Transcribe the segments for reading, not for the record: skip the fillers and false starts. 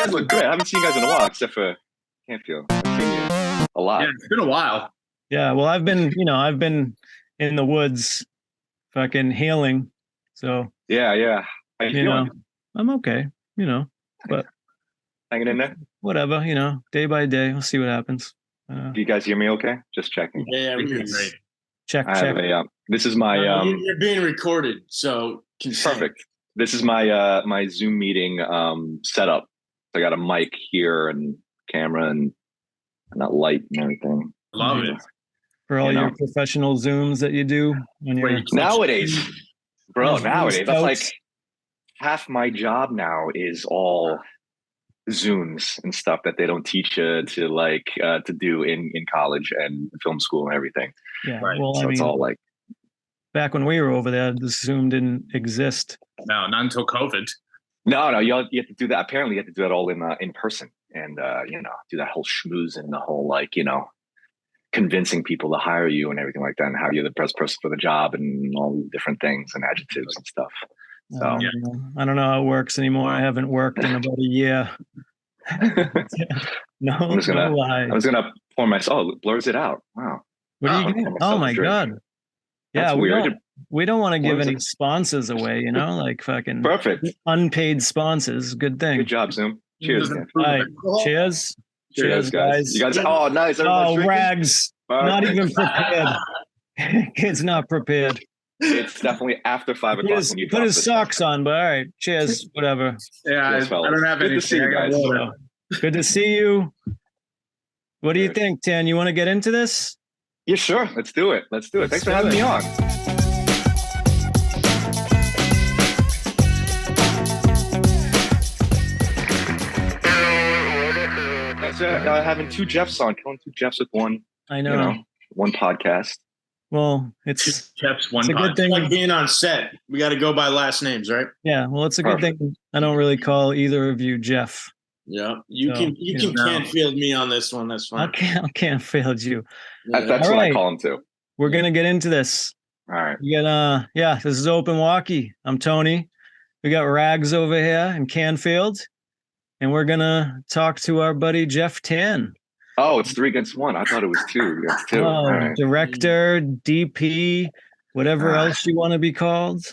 guys look great. I haven't seen you guys in a while, except for Canfield. I've seen you a lot. Yeah, it's been a while. Yeah, well, I've been in the woods, fucking healing. So Yeah. How you feeling? I'm okay. But Hanging in there? whatever. Day by day, we'll see what happens. Do you guys hear me okay? Just checking. Yeah, we can great. Check. This is my you're being recorded, so perfect. This is my my Zoom meeting setup. I got a mic here and camera and that light and everything. Love it. For all your professional Zooms that you do when you're nowadays, bro. Nowadays, that's like half my job now is all Zooms and stuff that they don't teach you to do in college and film school and everything. Yeah, right. Well, so it's all like back when we were over there, the Zoom didn't exist. No, not until COVID. No, you have to do that. Apparently, you have to do that all in person and do that whole schmooze and the whole convincing people to hire you and everything like that, and how you're the best person for the job and all these different things and adjectives and stuff. So I don't know how it works anymore. I haven't worked in about a year. I'm just gonna pour myself. Oh, it blurs it out. Wow. What are you getting? Oh my god. Yeah, we don't want to give any sponsors away, like fucking perfect unpaid sponsors. Good thing. Good job, Zoom. Cheers. All right. Cheers. Cheers, guys. You guys. Oh, nice. Oh, Rags. Not even prepared. Kid's not prepared. It's definitely after 5 o'clock. When you put his socks on, but all right. Cheers. Whatever. Yeah, cheers, I don't have any. Good to see you guys. Good to see you. What do you think, Tan? You want to get into this? Yeah, sure. Let's do it. Thanks for having me on. Having two Jeffs on, killing two Jeffs with one. I know. One podcast. Well, it's Jeffs one. It's a good thing. Like being on set, we got to go by last names, right? Yeah. Well, it's a good thing. I don't really call either of you Jeff. Yeah, you can Canfield me on this one. That's fine. I can't failed you. That's what I call him too. We're gonna get into this. All right. We got this is Open Walkie. I'm Tony. We got Rags over here in Canfield. And we're gonna talk to our buddy Jeff Tan. Oh, it's 3 against 1. I thought it was 2 against 2. Oh, right. Director, DP, whatever else you want to be called.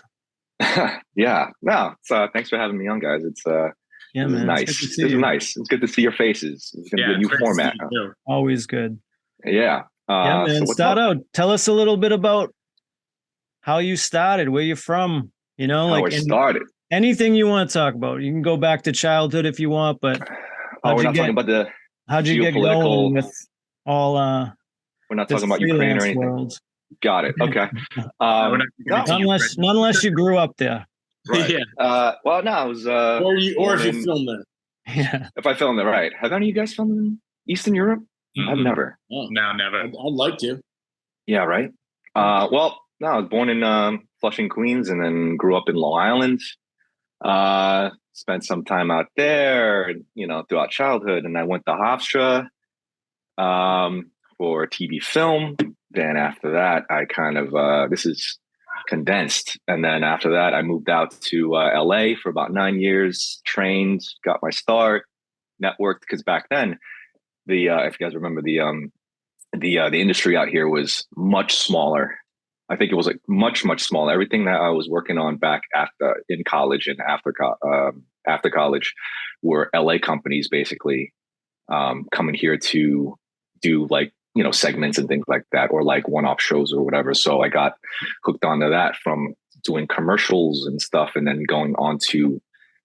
Yeah. No. So thanks for having me on, guys. It's man, nice. This is nice. It's good to see your faces. It's gonna be a new format. Always good. Yeah. Man. So start out. Tell us a little bit about how you started, where you're from. How I started. Anything you want to talk about. You can go back to childhood if you want, but we're not talking about the how'd you get going with all we're not talking about Ukraine or anything. World. Got it. Okay. Unless you grew up there. Right. Yeah. Well, no, I was or if you filmed there. Yeah. If I filmed it, right. Have any of you guys filmed in Eastern Europe? Mm-hmm. I've never. Oh. No, never. I'd like to. Yeah, right. Well, no, I was born in Flushing, Queens, and then grew up in Long Island. Spent some time out there, throughout childhood, and I went to Hofstra for TV film. Then after that, I kind of this is condensed, and then after that, I moved out to LA for about 9 years. Trained, got my start, networked because back then, if you guys remember the industry out here was much smaller. I think it was much smaller. Everything that I was working on back in college and after college were LA companies basically coming here to do segments and things like that, or one-off shows or whatever. So I got hooked onto that from doing commercials and stuff, and then going on to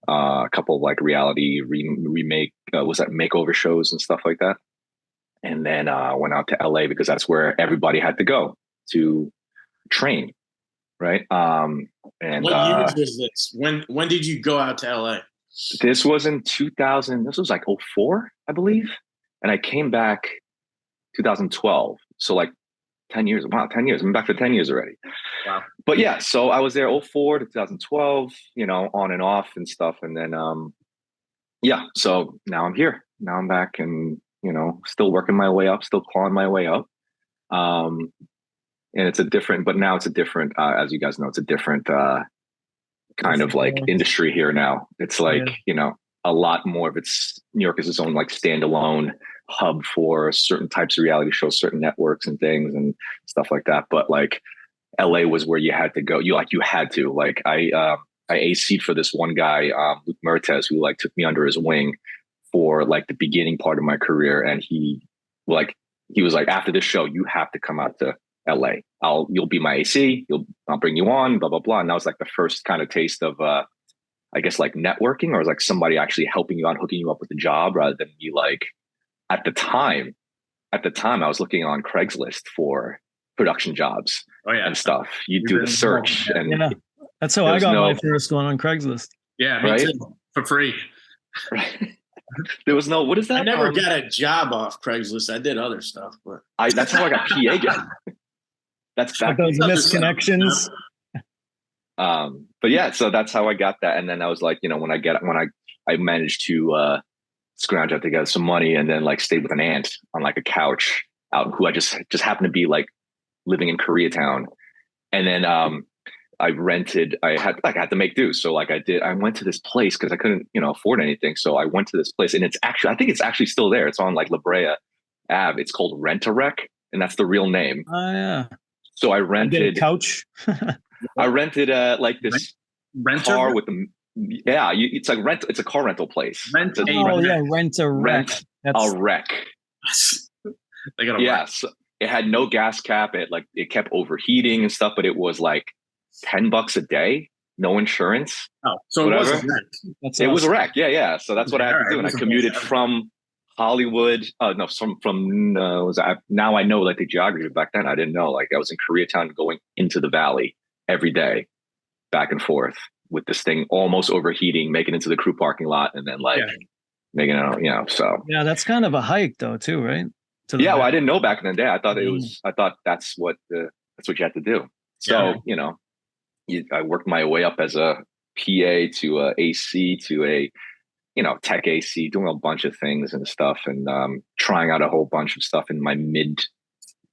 a couple of reality remake makeover shows and stuff like that. And then went out to LA because that's where everybody had to go to train, right? And what years was this? When did you go out to LA? This was in 2000. This was 04, I believe, and I came back 2012. So 10 years. Wow, 10 years. I'm back for 10 years already. Wow. But yeah, so I was there 04 to 2012. On and off and stuff, and then so now I'm here. Now I'm back, and still working my way up, still clawing my way up. And it's a different, as you guys know, it's a different kind of industry here now. It's a lot more of New York is its own like standalone hub for certain types of reality shows, certain networks and things and stuff like that. But like LA was where you had to go. You had to like I AC'd for this one guy, Luke Mertes, who like took me under his wing for like the beginning part of my career. And he was like, after this show, you have to come out to LA. You'll be my AC. I'll bring you on, blah, blah, blah. And that was like the first kind of taste of, I guess like networking, or like somebody actually helping you out, hooking you up with a job rather than be like, at the time, I was looking on Craigslist for production jobs and stuff. You do the search and that's how I got my first one on Craigslist. Yeah, me too, for free. Right. There was no, what is that? I never got a job off Craigslist. I did other stuff, but that's how I got PA job. That's back those misconnections. But yeah, so that's how I got that. And then I was like, when I managed to scrounge out together some money and then like stayed with an aunt on like a couch out who I just happened to be like living in Koreatown. And then I had to make do. So like I went to this place because I couldn't, afford anything. So I went to this place and I think it's actually still there. It's on like La Brea Ave. It's called Rent-A-Wreck, and that's the real name. Oh yeah. So I rented a couch. I rented like this car with the it's like rent. It's a car rental place. Rent-A-Wreck. A wreck. They got yes. It had no gas cap. It kept overheating and stuff, but it was like $10 a day, no insurance. Oh, so whatever. It was a wreck. It was a wreck. Yeah. So that's what I had to do. And I commuted from Hollywood. Now I know like the geography. Back then I didn't know. Like I was in Koreatown going into the valley every day, back and forth with this thing almost overheating, making it into the crew parking lot, and then making it, so. Yeah, that's kind of a hike though too, right? Well, I didn't know back in the day. I thought that's what you had to do. So, I worked my way up as a PA to a AC to a, tech AC, doing a bunch of things and stuff, and trying out a whole bunch of stuff in my mid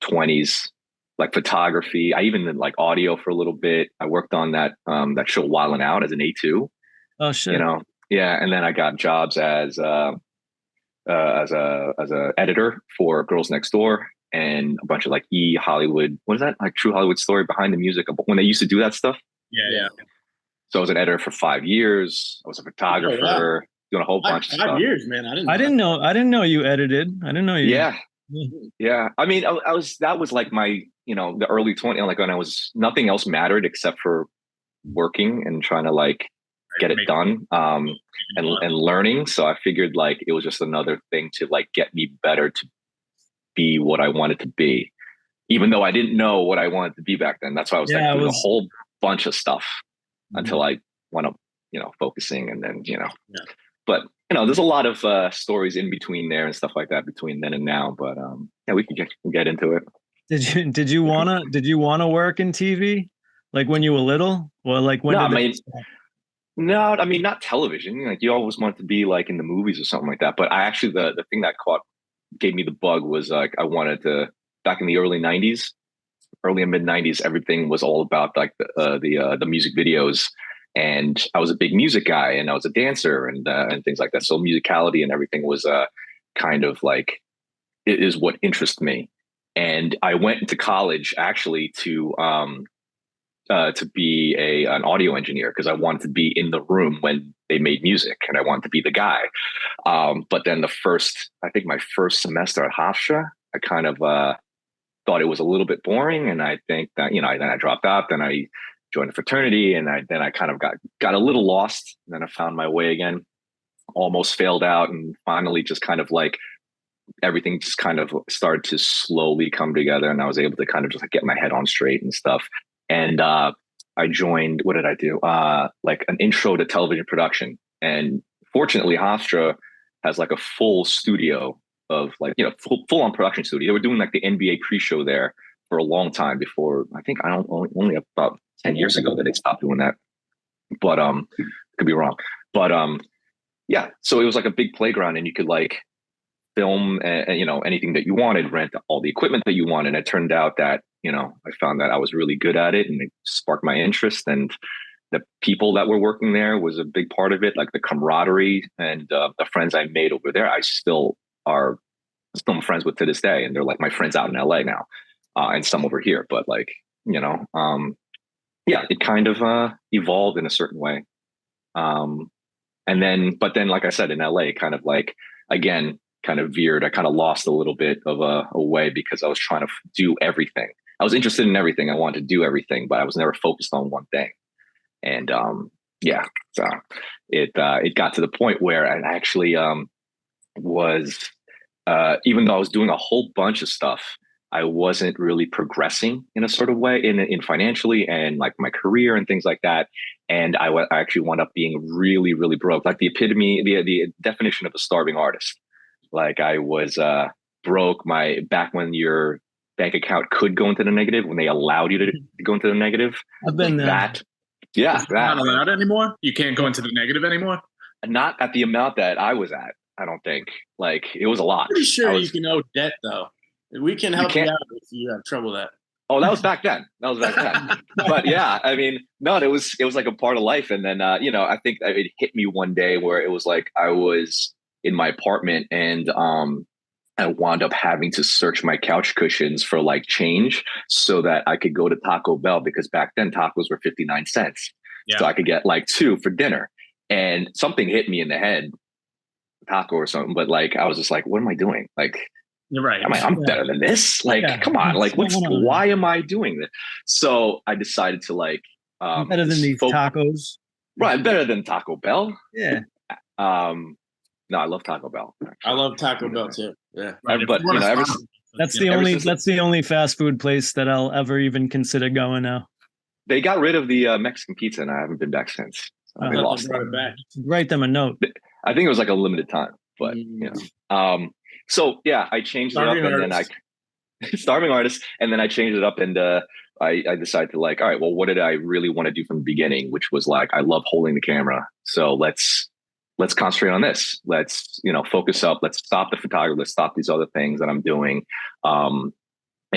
20s, like photography. I even did like audio for a little bit. I worked on that show Wildin' Out as an A2. Oh shit. And then I got jobs as a editor for Girls Next Door and a bunch of like Hollywood. What is that? Like True Hollywood Story, behind the music, when they used to do that stuff. Yeah. So I was an editor for 5 years. I was a photographer, doing a whole bunch of stuff. 5 years, man. I didn't know you edited. I didn't know you. Yeah. I mean, that was like my, the early 20s, like when I was, nothing else mattered except for working and trying to like get it done and learning. So I figured like it was just another thing to like get me better to be what I wanted to be, even though I didn't know what I wanted to be back then. That's why I was like doing a whole bunch of stuff until I went up, focusing and then, but there's a lot of stories in between there and stuff like that between then and now. But we can get into it. Did you wanna work in TV like when you were little, or like when? No, I mean not television. Like you always wanted to be like in the movies or something like that. But I actually the thing that gave me the bug was like I wanted to, back in the early and mid 90s, everything was all about like the music videos. And I was a big music guy and I was a dancer and things like that. So musicality and everything was kind of like, it is what interests me. And I went into college actually to be an audio engineer because I wanted to be in the room when they made music and I wanted to be the guy. But then my first semester at Hofstra, I kind of thought it was a little bit boring. And I think that, then I dropped out, then I joined a fraternity and then I kind of got a little lost. And then I found my way again, almost failed out. And finally just kind of like everything just kind of started to slowly come together. And I was able to kind of just like get my head on straight and stuff. And I joined, what did I do? Like an intro to television production. And fortunately, Hofstra has like a full studio of like, full on production studio. They were doing like the NBA pre-show there for a long time before, I think only about 10 years ago that they stopped doing that. But could be wrong. But so it was like a big playground and you could like film anything that you wanted, rent all the equipment that you wanted. And it turned out that I found that I was really good at it and it sparked my interest. And the people that were working there was a big part of it, like the camaraderie and the friends I made over there. I still are still friends with to this day, and they're like my friends out in LA now, and some over here. But like yeah, it kind of evolved in a certain way. But then, like I said, in LA, kind of like, again, kind of veered. I kind of lost a little bit of a way because I was trying to do everything. I was interested in everything. I wanted to do everything, but I was never focused on one thing. And yeah, so it got to the point where I actually was, even though I was doing a whole bunch of stuff, I wasn't really progressing in a sort of way in financially and like my career and things like that. And I actually wound up being really, really broke, like the epitome, the definition of a starving artist. Like I was broke back when your bank account could go into the negative, when they allowed you to go into the negative. I've been there. That. Yeah. It's not allowed anymore? You can't go into the negative anymore? Not at the amount that I was at, I don't think. Like it was a lot. Pretty sure you can owe debt though. We can help you out if you have trouble with that. Oh, that was back then. But yeah, I mean, no, it was like a part of life. And then, I think it hit me one day where it was like I was in my apartment and I wound up having to search my couch cushions for like change so that I could go to Taco Bell, because back then tacos were 59 cents. Yeah. So I could get like 2 for dinner. And something hit me in the head, taco or something. But like, I was just like, what am I doing? Like, you're right. I'm better than this. Like, come on. Like, why am I doing this? So I decided to like, better than these tacos. Right. Better than Taco Bell. Yeah. No, I love Taco Bell. Actually. I love Taco Bell too. Yeah. Right, but that's the only fast food place that I'll ever even consider going now. They got rid of the Mexican pizza and I haven't been back since. So they lost it back. Write them a note. I think it was like a limited time, but so yeah, I changed it up and then starving artist, and then I changed it up and I decided to like, all right, well, what did I really want to do from the beginning? Which was like, I love holding the camera. So let's concentrate on this. Let's, focus up. Let's stop the photography. Let's stop these other things that I'm doing, and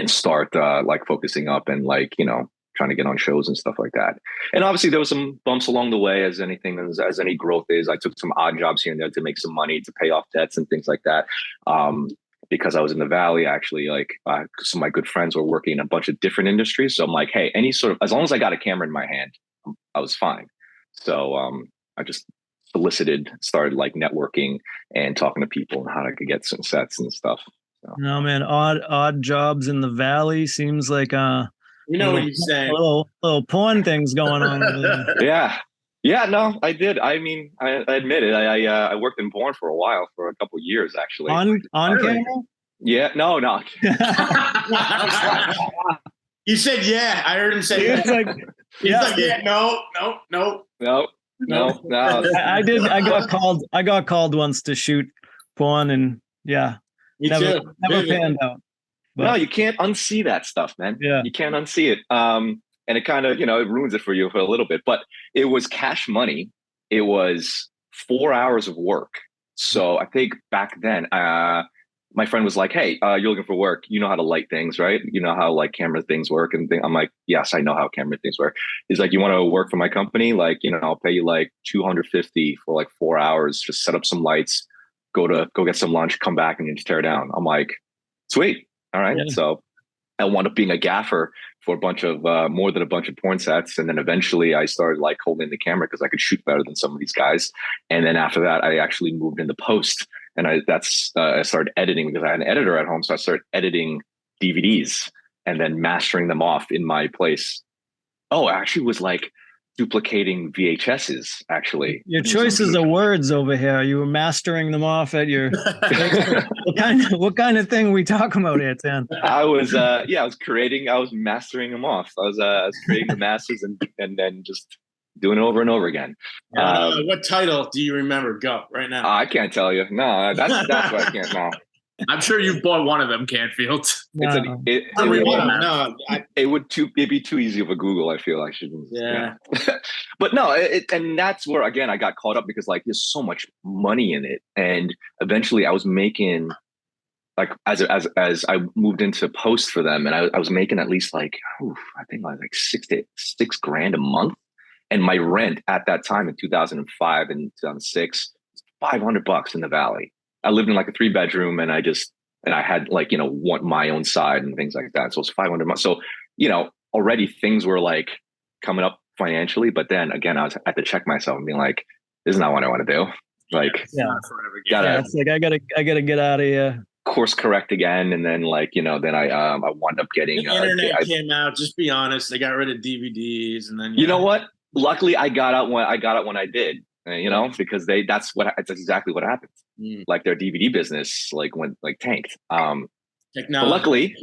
start like focusing up and like, trying to get on shows and stuff like that. And obviously there was some bumps along the way, as anything, as any growth is. I took some odd jobs here and there to make some money, to pay off debts and things like that. Because I was in the Valley, actually, like some of my good friends were working in a bunch of different industries. So I'm like, hey, as long as I got a camera in my hand, I was fine. So I just started like networking and talking to people and how I could get some sets and stuff. So. No, man, odd jobs in the Valley seems like what you're saying. Little porn things going on over there. Yeah, no, I did. I mean, I admit it. I worked in porn for a while, for a couple of years, actually. On camera? Yeah, no. You said yeah. I heard him say He's like, yeah, no. I got called once to shoot porn, and never panned out. But, no, you can't unsee that stuff, man. Yeah. You can't unsee it. And it kind of, it ruins it for you for a little bit, but it was cash money. It was 4 hours of work. So I think back then, my friend was like, hey, you're looking for work. You know how to light things, right? You know how like camera things work and things. I'm like, yes, I know how camera things work. He's like, you want to work for my company? Like, I'll pay you like $250 for like 4 hours, just set up some lights, go get some lunch, come back and just tear down. I'm like, sweet. All right. Yeah. So I wound up being a gaffer for a bunch of more than a bunch of porn sets. And then eventually I started like holding the camera because I could shoot better than some of these guys. And then after that, I actually moved into post, and I started editing because I had an editor at home. So I started editing DVDs and then mastering them off in my place. Oh, I actually was like duplicating VHSs, actually. Your choices of words over here. You were mastering them off at your what kind of thing are we talking about here, Tan? I was mastering them off. I was creating the masters and then just doing it over and over again. What title do you remember? Go right now. I can't tell you. No, that's what I can't know. I'm sure you've bought one of them, Canfield. It'd be too easy of a Google. I feel I shouldn't. Yeah. But no, and that's where again I got caught up because like there's so much money in it, and eventually I was making like as I moved into post for them, and I was making at least like I think like $6 grand a month, And my rent at that time in 2005 and 2006, $500 in the Valley. I lived in like a 3 bedroom, and I had like, my own side and things like that. So it's 500 months. So, already things were like coming up financially, but then again, I had to check myself and being like, this is not what I want to do. Like, it's like, I gotta get out of here. Course correct again. And then like, then I wound up getting, the internet came out. Just be honest. They got rid of DVDs, and then, you know what? Luckily I got out when I did, because that's exactly what happened. Like their DVD business went tanked. Technology.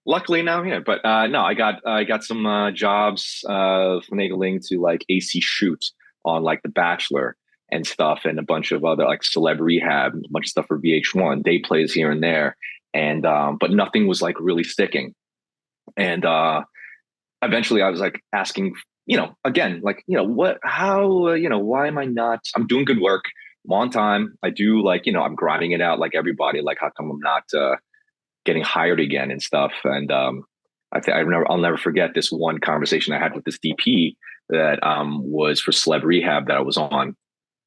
Luckily now I'm here. But no, I got some jobs finagling to like AC shoot on like The Bachelor and stuff, and a bunch of other like Celeb Rehab, a bunch of stuff for VH1, day plays here and there, and but nothing was like really sticking. And eventually I was like asking, again, like, why am I not? I'm doing good work. I'm on time. I do like, I'm grinding it out like everybody. Like, how come I'm not getting hired again and stuff? And I'll never forget this one conversation I had with this DP that was for Celeb Rehab that I was on.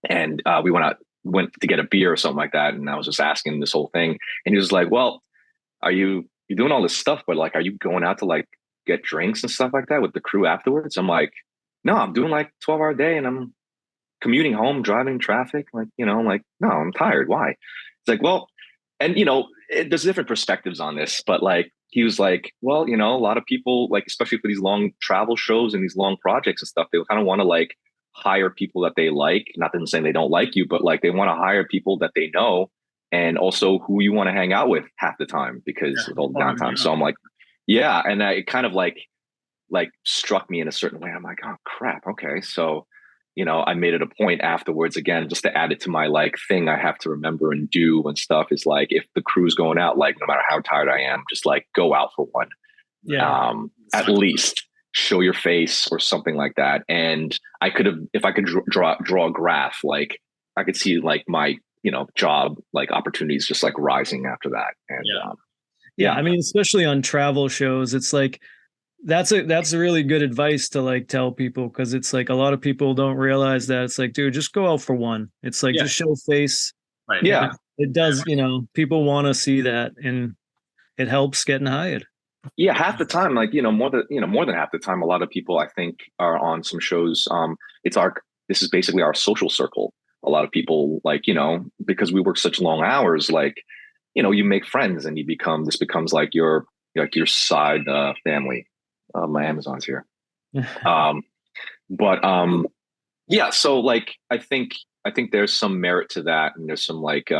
And we went to get a beer or something like that. And I was just asking this whole thing. And he was like, well, you're doing all this stuff, but like, are you going out to like get drinks and stuff like that with the crew afterwards? I'm like, no, I'm doing like 12-hour day, and I'm commuting home, driving traffic. Like, I'm like, no, I'm tired. Why? It's like, well, and there's different perspectives on this, but like, he was like, well, a lot of people, like, especially for these long travel shows and these long projects and stuff, they kind of want to like hire people that they like. Not them saying they don't like you, but like they want to hire people that they know, and also who you want to hang out with half the time, because with all the downtime. So I'm like, yeah. And it kind of like struck me in a certain way. I'm like, oh crap. Okay. So, I made it a point afterwards, again, just to add it to my like thing I have to remember and do and stuff, is like, if the crew's going out, like no matter how tired I am, just like go out for one. Yeah. At least show your face or something like that. And I could have, if I could draw a graph, like I could see like my, job, like opportunities just like rising after that. And yeah. I mean, especially on travel shows, it's like, that's a really good advice to like tell people, because it's like a lot of people don't realize that. It's like, dude, just go out for one. It's like, just show face. Right. Yeah. It does, people want to see that, and it helps getting hired. Yeah, half the time, like, more than half the time, a lot of people I think are on some shows. This is basically our social circle. A lot of people, like, because we work such long hours, like, you make friends, and this becomes like your side family. My Amazon's here. Yeah. So like, I think there's some merit to that. And there's some like,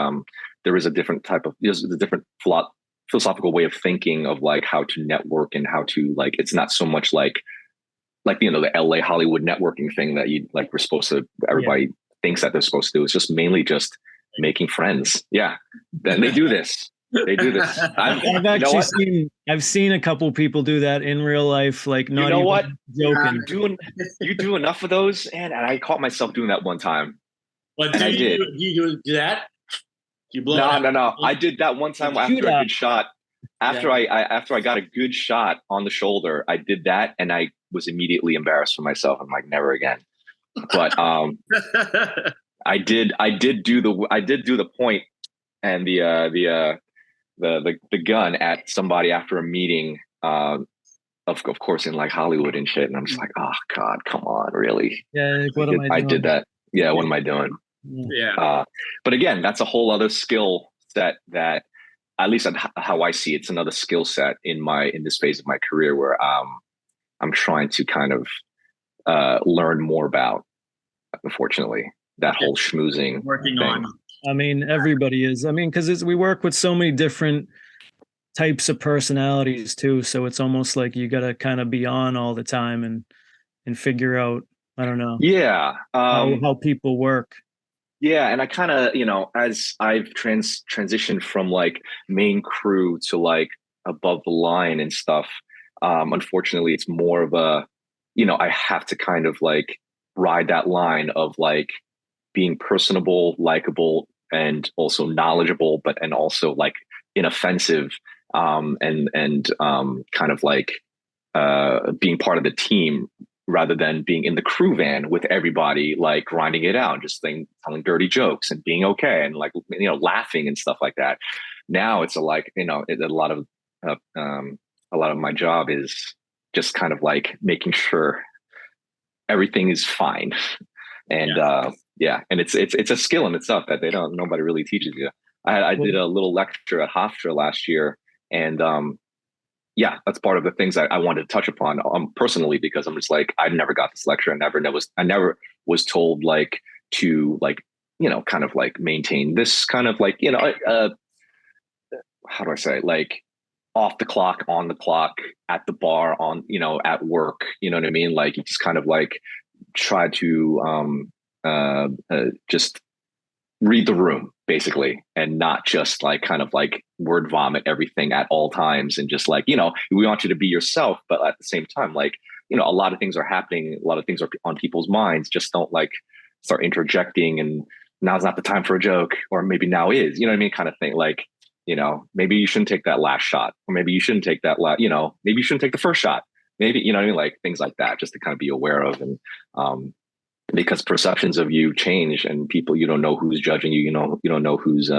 there's a different philosophical way of thinking of like how to network, and how to like, it's not so much like, the LA Hollywood networking thing that everybody thinks that they're supposed to do. It's just mainly just making friends. Yeah. Then they do this. They do this. I've seen a couple people do that in real life. Like, not even joking. You do enough of those, and I caught myself doing that one time. But did you do that? You blow No. I did that one time after a good shot. After I got a good shot on the shoulder, I did that, and I was immediately embarrassed for myself. I'm like, never again. But I did do the point and the gun at somebody after a meeting, of course in like Hollywood and shit. And I'm just like, oh God, come on, really? Yeah. Like, what am I doing? I did that. Yeah. What am I doing? Yeah. But again, that's a whole other skill set that, at least how I see it, it's another skill set in this phase of my career where I'm trying to kind of learn more about, unfortunately, that whole schmoozing working thing. on. I mean, everybody is. I mean, because we work with so many different types of personalities too. So it's almost like you got to kind of be on all the time and figure out, I don't know. Yeah. How people work. Yeah. And I kind of, as I've transitioned from like main crew to like above the line and stuff, unfortunately, it's more of a, I have to kind of like ride that line of like being personable, likable, and also knowledgeable, and also like inoffensive, and kind of like being part of the team rather than being in the crew van with everybody, like grinding it out, just telling dirty jokes and being okay and like, laughing and stuff like that. Now it's a lot of my job is just kind of like making sure everything is fine. And and it's a skill in itself that nobody really teaches you. I did a little lecture at Hofstra last year, and that's part of the things I wanted to touch upon personally, because I'm just like, I never got this lecture. I never was told like to like, kind of like maintain this kind of like, how do I say, like off the clock, on the clock, at the bar, on, at work, you know what I mean? Like you just kind of like try to just read the room basically, and not just like kind of like word vomit everything at all times, and just like, we want you to be yourself, but at the same time, like, a lot of things are happening, a lot of things are on people's minds. Just don't like start interjecting and now's not the time for a joke, or maybe now is, you know what I mean, kind of thing. Like, maybe you shouldn't take that last shot, or maybe you shouldn't take that maybe you shouldn't take the first shot, maybe, you know what I mean, like things like that, just to kind of be aware of. And because perceptions of you change, and people, you don't know who's judging you, you don't know who's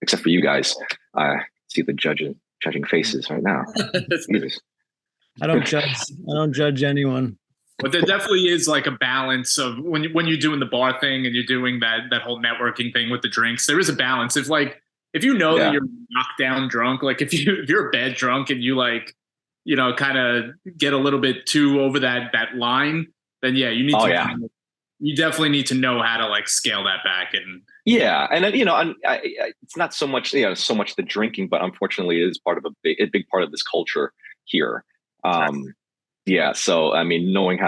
except for you guys. I see the judging faces right now. I don't judge anyone. But there definitely is like a balance of when you're doing the bar thing and you're doing that whole networking thing with the drinks, there is a balance. If you know that you're knocked down drunk, like if you're a bad drunk and you like, kind of get a little bit too over that line, then you need to you definitely need to know how to like scale that back. And and then, it's not so much the drinking, but unfortunately it is part of a big part of this culture here. So I mean, knowing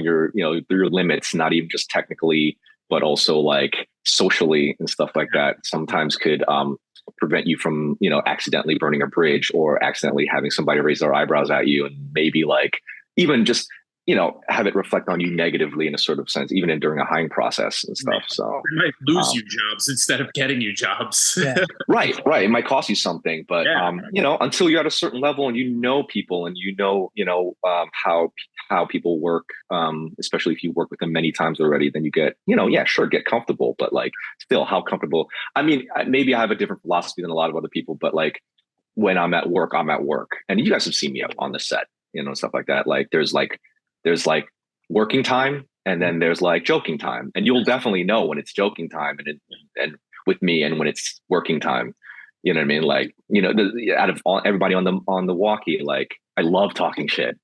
your your limits, not even just technically, but also like socially and stuff like that, sometimes could prevent you from accidentally burning a bridge, or accidentally having somebody raise their eyebrows at you, and maybe like even just have it reflect on you negatively in a sort of sense, even during a hiring process and stuff. So it might lose you jobs instead of getting you jobs. Right. It might cost you something, but until you're at a certain level and people, and how people work, especially if you work with them many times already, then you get, get comfortable, but like still, how comfortable? I mean, maybe I have a different philosophy than a lot of other people, but like when I'm at work, and you guys have seen me up on the set, stuff like that. Like there's like working time, and then there's like joking time, and you'll definitely know when it's joking time and with me, and when it's working time. You know what I mean? Like, out of everybody on the walkie, like I love talking shit.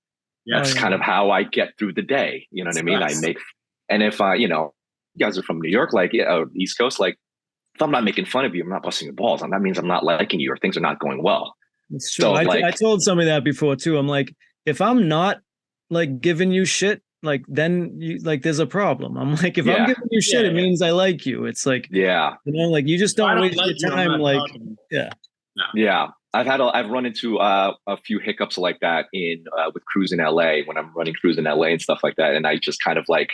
That's kind of how I get through the day. You know what I mean? Nice. And if you guys are from New York, like East Coast, like if I'm not making fun of you, I'm not busting your balls, and that means I'm not liking you, or things are not going well. It's true. So, I told somebody that before too. I'm like, if I'm not like giving you shit, like then you like there's a problem. I'm like, if I'm giving you shit, it means I like you. It's like, like you just don't waste your time. Like, I've run into a few hiccups like that with crews in LA, when I'm running crews in LA and stuff like that. And I just kind of like,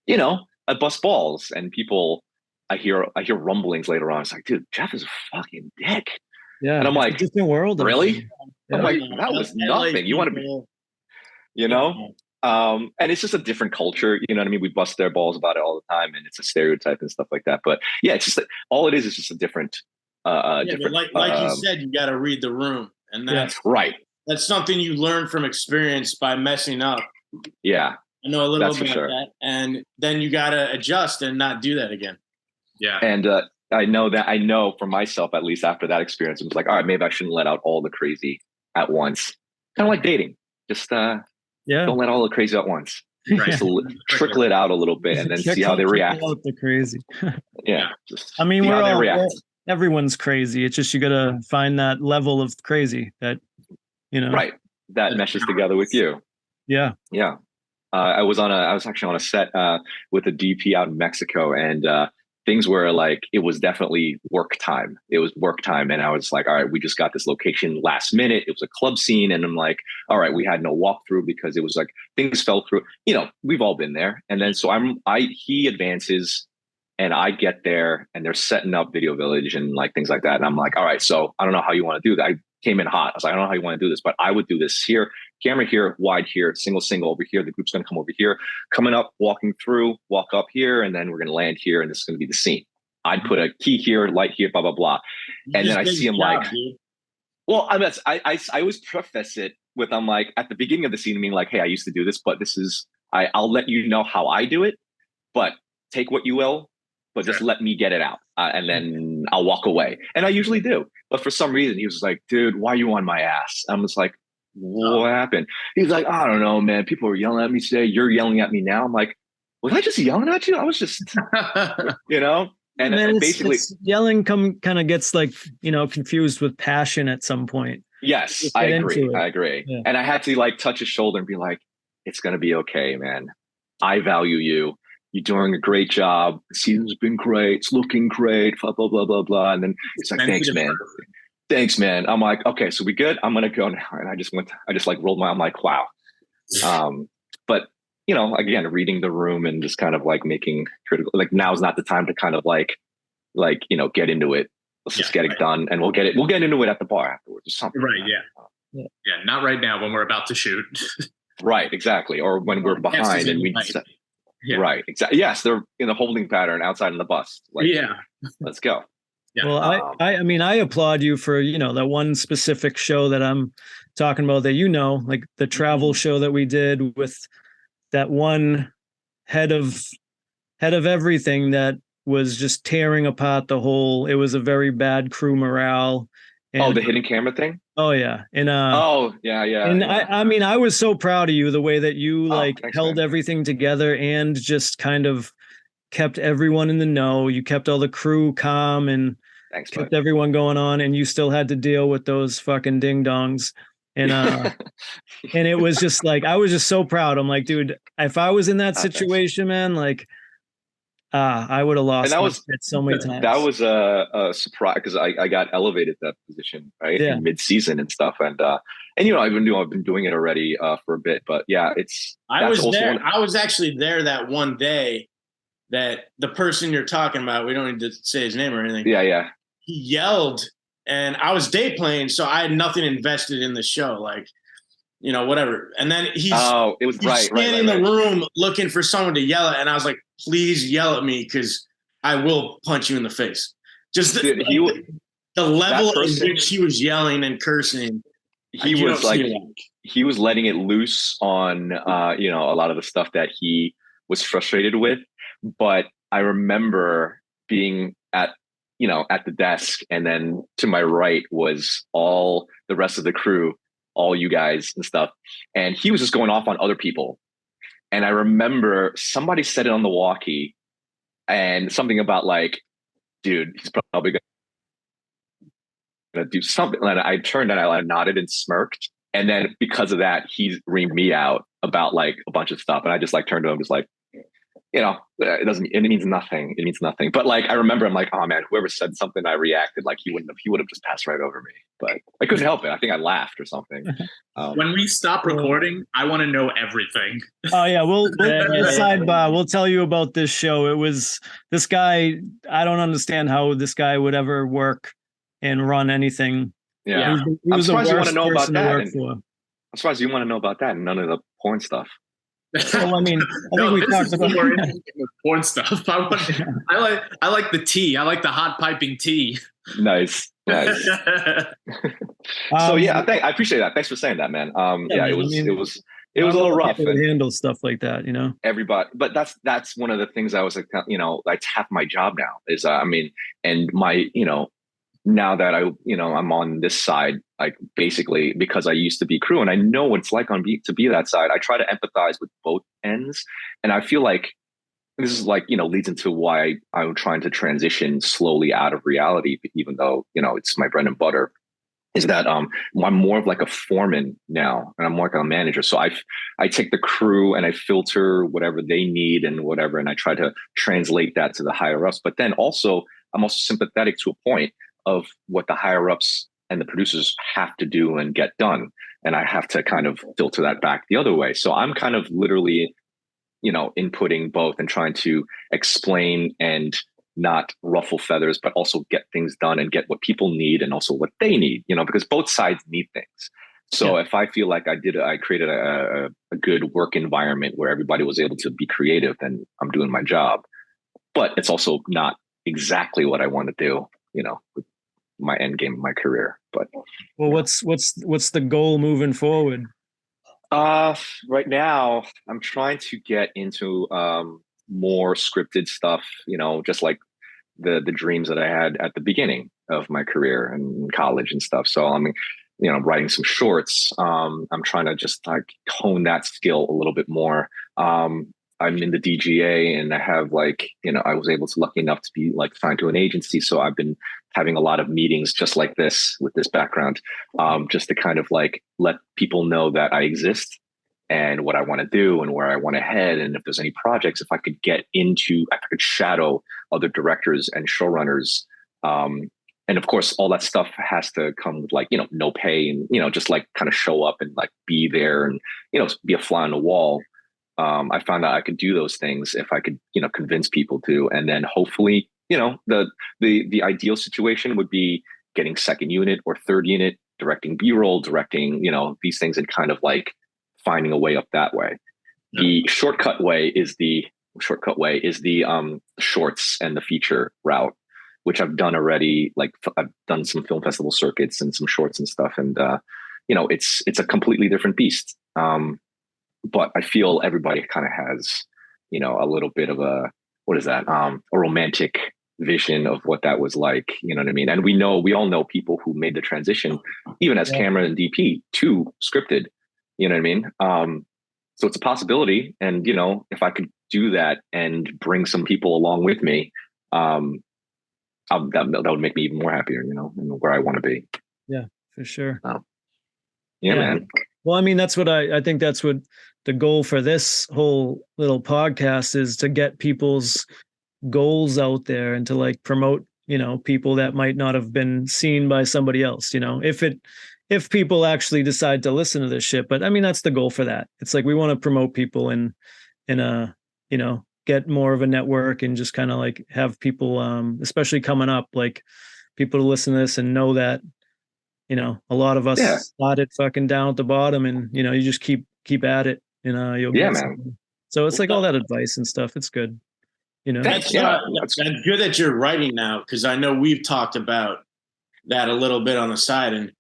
I bust balls, and people, I hear rumblings later on. It's like, dude, Jeff is a fucking dick. Yeah. And I'm like, different world. Really? I'm like, that was nothing. You want to be, and it's just a different culture. You know what I mean? We bust their balls about it all the time, and it's a stereotype and stuff like that. But it's just all it is just a different, different. Like you said, you got to read the room, and that's right. That's something you learn from experience by messing up. Yeah, I know a little bit about that, and then you got to adjust and not do that again. Yeah, and I know for myself, at least after that experience, it was like, all right, maybe I shouldn't let out all the crazy at once. Kind of like dating, just don't let all the crazy at once. Right. Just trickle it out a little bit, and then see how they react. Out the crazy. Just I mean, everyone's crazy. It's just you got to find that level of crazy that right, that meshes together with you. Yeah. I was actually on a set with a DP out in Mexico, and things were like, it was definitely work time. It was work time. And I was like, all right, we just got this location last minute. It was a club scene. And I'm like, all right, we had no walkthrough because it was like things fell through. We've all been there. And then so he advances, and I get there, and they're setting up Video Village and like things like that. And I'm like, all right, so I don't know how you want to do that. came in hot. I was like, I don't know how you want to do this, but I would do this here, camera here, wide here, single over here. The group's going to come over here, coming up, walking through, walk up here, and then we're going to land here, and this is going to be the scene. I'd put a key here, light here, blah, blah, blah. And then I see him like, well, I always preface it with, I'm like, at the beginning of the scene, I mean, like, hey, I used to do this, but this is, I'll let you know how I do it, but take what you will, but just let me get it out. And then I'll walk away. And I usually do. But for some reason, he was like, dude, why are you on my ass? I'm just like, what happened? He's like, I don't know, man. People are yelling at me today. You're yelling at me now. I'm like, was I just yelling at you? I was just, you know? And basically yelling kind of gets like, you know, confused with passion at some point. Yes, I agree. Yeah. And I had to like touch his shoulder and be like, it's going to be okay, man. I value you. You're doing a great job. The season's been great. It's looking great. Blah, blah, blah, blah, blah. And then he's like, thanks, man. Thanks, man. I'm like, okay, so we good? I'm going to go now. And I just like rolled my, I'm like, wow. But you know, again, reading the room and just kind of like making critical, like now's not the time to kind of like, you know, get into it. Let's just get it done, and we'll get into it at the bar afterwards or something. Right. Yeah. Not right now when we're about to shoot. Right. Exactly. Or when we're behind and we. Yeah. Right. Exactly. Yes, they're in the holding pattern outside in the bus. Like, let's go. Yeah. Well, I mean, I applaud you for, you know, that one specific show that I'm talking about that, you know, like the travel show that we did with that one head of everything that was just tearing apart the whole. It was a very bad crew morale. And, the hidden camera thing. Oh yeah, and yeah. And I mean, I was so proud of you the way that you held everything together and just kind of kept everyone in the know. You kept all the crew calm and kept everyone going on, and you still had to deal with those fucking ding dongs. And and it was just like, I was just so proud. I'm like, dude, if I was in that situation, man, like, I would have lost it so many times. That was a surprise because I got elevated that position in mid-season and stuff, and you know, I've been doing it already for a bit, but yeah, I was there. I was actually there that one day that the person you're talking about, we don't need to say his name or anything. Yeah. He yelled, and I was day playing, so I had nothing invested in the show, like, you know, whatever. And then he's standing in the room looking for someone to yell at, and I was like, please yell at me because I will punch you in the face. Just the level in which he was yelling and cursing. He was letting it loose on you know, a lot of the stuff that he was frustrated with. But I remember being at the desk, and then to my right was all the rest of the crew, all you guys and stuff. And he was just going off on other people. And I remember somebody said it on the walkie, and something about like, dude, he's probably going to do something. And I turned and I nodded and smirked. And then because of that, he reamed me out about like a bunch of stuff. And I just like turned to him, just like, you know, it means nothing. It means nothing. But like, I remember I'm like, oh man, whoever said something, I reacted like he would have just passed right over me. But I couldn't help it. I think I laughed or something. When we stop recording, I want to know everything. Oh yeah, we'll sidebar. We'll tell you about this show. It was this guy. I don't understand how this guy would ever work and run anything. Yeah, I'm surprised you want to know about that. I'm surprised you want to know about that and none of the porn stuff. Well, I mean, I think we talked about porn stuff. I like the tea. I like the hot piping tea. Nice. So yeah, I appreciate that. Thanks for saying that, man. It was a little rough to handle stuff like that, you know. Everybody, but that's one of the things I was like, you know, that's half my job now is I mean, and my, you know, now that I'm on this side, like basically because I used to be crew and I know what it's like to be that side. I try to empathize with both ends, and I feel like this is like, you know, leads into why I'm trying to transition slowly out of reality, even though, you know, it's my bread and butter. Is that I'm more of like a foreman now, and I'm more like a manager. So I take the crew and I filter whatever they need and whatever, and I try to translate that to the higher ups. But then also I'm also sympathetic to a point of what the higher ups and the producers have to do and get done. And I have to kind of filter that back the other way. So I'm kind of literally, you know, inputting both and trying to explain and not ruffle feathers, but also get things done and get what people need and also what they need, because both sides need things. So if I feel like I created a good work environment where everybody was able to be creative, then I'm doing my job. But it's also not exactly what I want to do, with my end game of my career. But what's the goal moving forward? Right now I'm trying to get into more scripted stuff, just like the dreams that I had at the beginning of my career and in college and stuff. So writing some shorts. I'm trying to just like hone that skill a little bit more. I'm in the DGA and I have I was lucky enough to be signed to an agency. So I've been having a lot of meetings just like this with this background, just to kind of let people know that I exist and what I want to do and where I want to head. And if there's any projects, if I could shadow other directors and showrunners. And of course, all that stuff has to come with no pay and, just kind of show up and be there and, be a fly on the wall. I found out I could do those things if I could, convince people to, and then hopefully, the ideal situation would be getting second unit or third unit, directing B-roll, directing, these things and kind of finding a way up that way. The shortcut way is the shorts and the feature route, which I've done already. I've done some film festival circuits and some shorts and stuff. And, it's a completely different beast. But I feel everybody kind of has, a little bit of a romantic vision of what that was like, you know what I mean? And we all know people who made the transition, even as camera and DP, to scripted, you know what I mean? So it's a possibility. And, if I could do that and bring some people along with me, that would make me even more happier, and where I want to be. Yeah, for sure. Yeah, man. Well, I mean, that's what I think that's what the goal for this whole little podcast is, to get people's goals out there and to promote, people that might not have been seen by somebody else, if people actually decide to listen to this shit. But I mean, that's the goal for that. It's we want to promote people and get more of a network and just kind of have people, especially coming up, people to listen to this and know that, a lot of us started fucking down at the bottom, and, you just keep at it, you'll get something. So it's all that advice and stuff. It's good. That's good that you're writing now, because I know we've talked about that a little bit on the side. And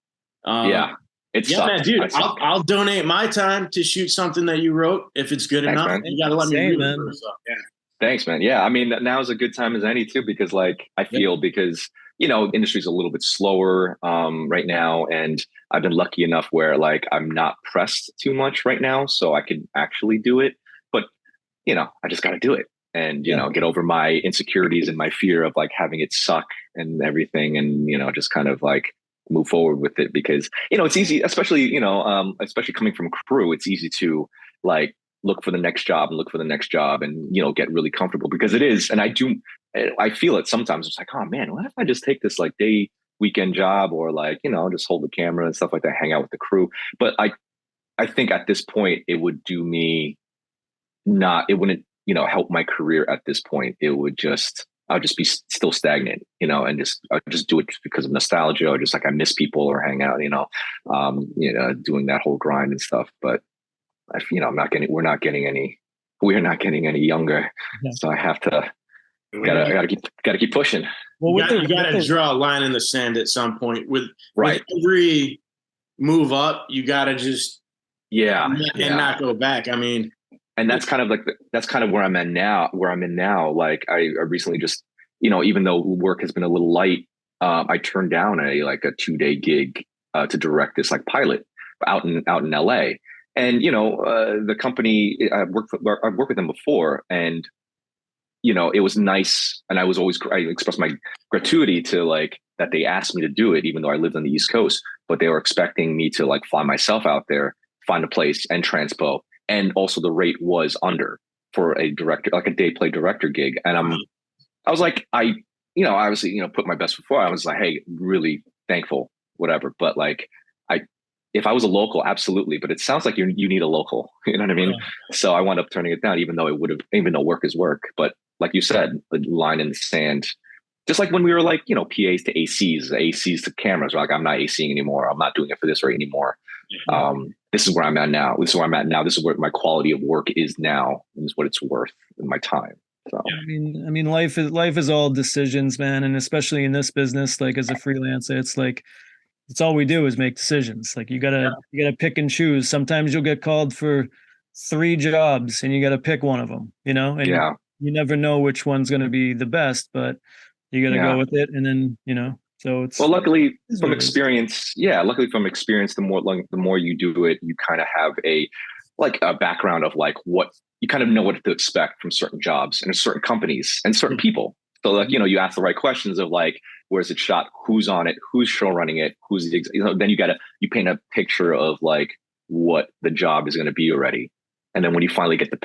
man, dude, I'll donate my time to shoot something that you wrote if it's good enough. Man. You gotta let me read it first. Thanks, man. Yeah, I mean, now is a good time as any too, because I feel because industry's a little bit slower right now, and I've been lucky enough where I'm not pressed too much right now, so I can actually do it. But I just got to do it, and get over my insecurities and my fear of having it suck and everything, and just kind of move forward with it, because it's easy, especially especially coming from crew. It's easy to look for the next job and get really comfortable, because it is, and I feel it sometimes. It's oh man, what if I just take this day weekend job, or just hold the camera and stuff like that, hang out with the crew. But I think at this point it would do me it wouldn't help my career at this point. It would I'll just be still stagnant, and I'll just do it just because of nostalgia, or just I miss people or hang out, doing that whole grind and stuff. But we're not getting any younger. Yeah. So I have to, gotta keep pushing. Well, you gotta draw a line in the sand at some point with every move up. You gotta just, and not go back. I mean, and that's kind of where I'm in now. I recently just, even though work has been a little light, I turned down a 2-day gig to direct this pilot out in LA. And the company I've worked with them before, and it was nice. And I expressed my gratuity to that they asked me to do it, even though I lived on the East Coast. But they were expecting me to fly myself out there, find a place, and transpo. And also the rate was under for a director, a day play director gig. And I was I obviously put my best foot forward. I was hey, really thankful, whatever. But if I was a local, absolutely. But it sounds like you need a local, you know what I mean? Yeah. So I wound up turning it down, even though work is work. But like you said, the line in the sand. Just like when we were like, PAs to ACs, ACs to cameras. We're like, I'm not ACing anymore. I'm not doing it for this rate anymore. This is where I'm at now. This is where I'm at now. This is where my quality of work is now. And is what it's worth in my time. So I mean, life is all decisions, man. And especially in this business, like as a freelancer, it's like, it's all we do is make decisions. Like you gotta pick and choose. Sometimes you'll get called for 3 jobs and you gotta pick one of them, and you never know which one's going to be the best, but you got to go with it. And then, so it's, well, luckily from experience, the more you do it, you kind of have a background of like what you kind of know what to expect from certain jobs and certain companies and certain people. So like, you ask the right questions of like, where's it shot? Who's on it? Who's show running it? Who's then you paint a picture of like what the job is going to be already. And then when you finally get to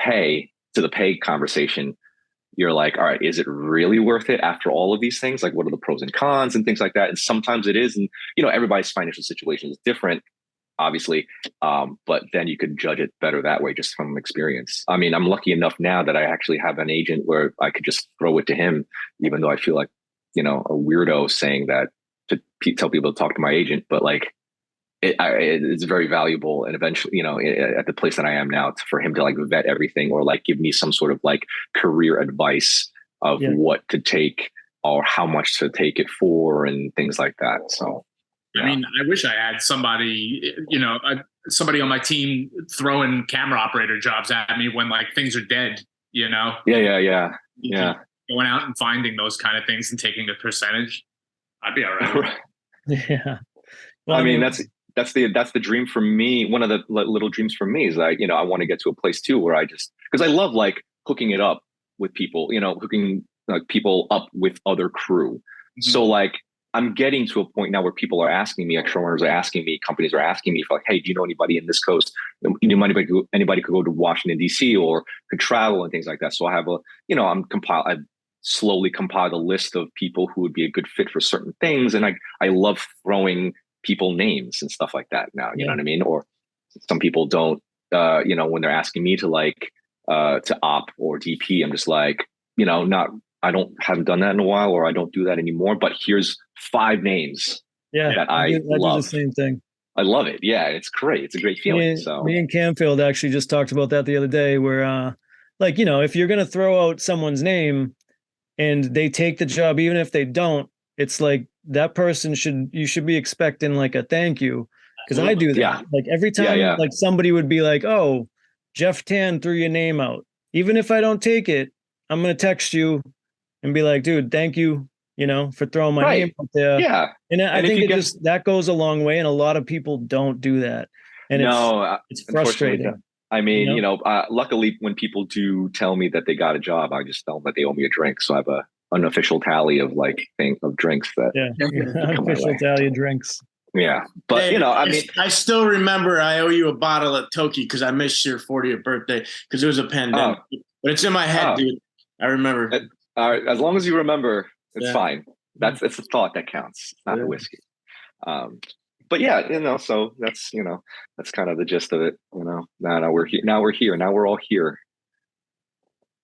the pay conversation, you're like, all right, is it really worth it after all of these things? Like, what are the pros and cons and things like that? And sometimes it is. And, everybody's financial situation is different, obviously. But then you could judge it better that way, just from experience. I mean, I'm lucky enough now that I actually have an agent where I could just throw it to him, even though I feel like, a weirdo saying that to tell people to talk to my agent. But like, it's very valuable. And eventually, at the place that I am now, for him to like vet everything or like give me some sort of like career advice of what to take or how much to take it for and things like that. So, I mean, I wish I had somebody, somebody on my team throwing camera operator jobs at me when like things are dead, Yeah. Going out and finding those kind of things and taking a percentage, I'd be all right. Yeah. Well, I mean, that's the dream for me. One of the little dreams for me is that, I want to get to a place too, where because I love like hooking it up with people, hooking like people up with other crew. Mm-hmm. So like, I'm getting to a point now where people are asking me, showrunners are asking me, companies are asking me for like, hey, do you know anybody in this coast? Anybody could go to Washington, DC or could travel and things like that. So I have I've slowly compiled a list of people who would be a good fit for certain things. And I love throwing people names and stuff like that now, you know what I mean? Or some people don't, when they're asking me to like, to op or DP, I'm just like, haven't done that in a while, or I don't do that anymore, but here's 5 names that I love. Do the same thing. I love it. Yeah. It's great. It's a great feeling. Me and Camfield actually just talked about that the other day where, if you're going to throw out someone's name and they take the job, even if they don't, it's like that person you should be expecting like a thank you. Cause I do that. Yeah. Like every time like somebody would be like, oh, Jeff Tan threw your name out. Even if I don't take it, I'm going to text you and be like, dude, thank you, for throwing my name out there. Yeah. And I think that goes a long way. And a lot of people don't do that. And it's frustrating. I mean, luckily when people do tell me that they got a job, I just tell them that they owe me a drink. So I have an unofficial tally of of drinks that unofficial tally of drinks. Yeah. But hey, I still remember I owe you a bottle of Toki because I missed your 40th birthday because it was a pandemic. But it's in my head, dude. I remember. As long as you remember, it's fine. It's a thought that counts, not the whiskey. But yeah, so that's that's kind of the gist of it. Now we're here. Now we're all here.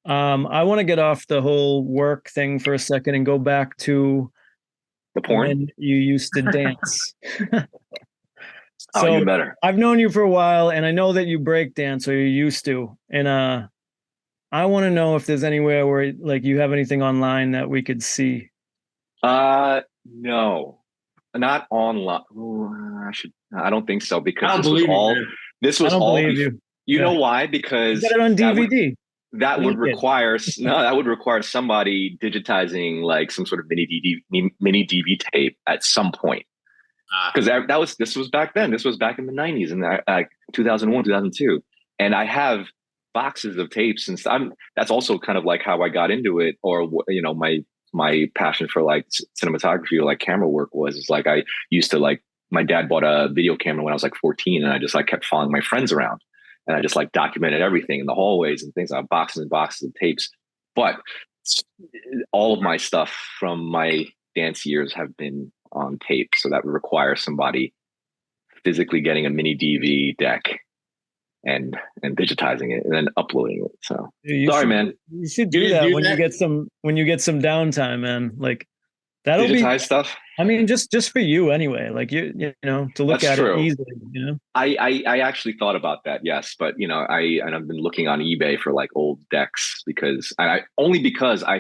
I want to get off the whole work thing for a second and go back to the porn when you used to dance. So you better. I've known you for a while, and I know that you break dance, or you used to. And I want to know if there's anywhere where like you have anything online that we could see. No, not online. I don't think so, because this was all. You know why? Because you got it on DVD. That would require somebody digitizing like some sort of mini DV tape at some point. Because this was back then. This was back in the 90s and 2001, 2002, and I have boxes of tapes and that's also kind of like how I got into it, or my passion for like cinematography or like camera work is like I used to like, my dad bought a video camera when I was like 14, and I just like kept following my friends around, and I just like documented everything in the hallways and things. I have boxes and boxes of tapes, but all of my stuff from my dance years have been on tape, so that would require somebody physically getting a mini DV deck and digitizing it and then uploading it. So sorry, man. You should do that when you get some downtime, man. Like that'll digitize stuff. I mean, just for you anyway. Like you know, to look at it easily. You know, I actually thought about that, yes, but you know, I've been looking on eBay for like old decks because I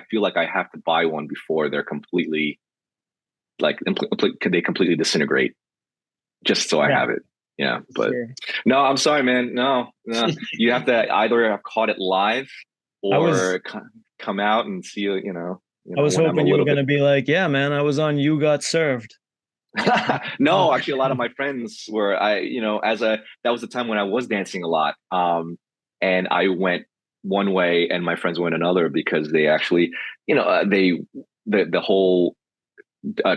feel like I have to buy one before they're completely like they completely disintegrate, just so I have it. Yeah, but no, I'm sorry, man. No, you have to either have caught it live or come out and see, you know. I was hoping you were going to be like, yeah, man, I was on You Got Served. No, actually, a lot of my friends were, that was the time when I was dancing a lot. And I went one way and my friends went another because they actually, you know, the whole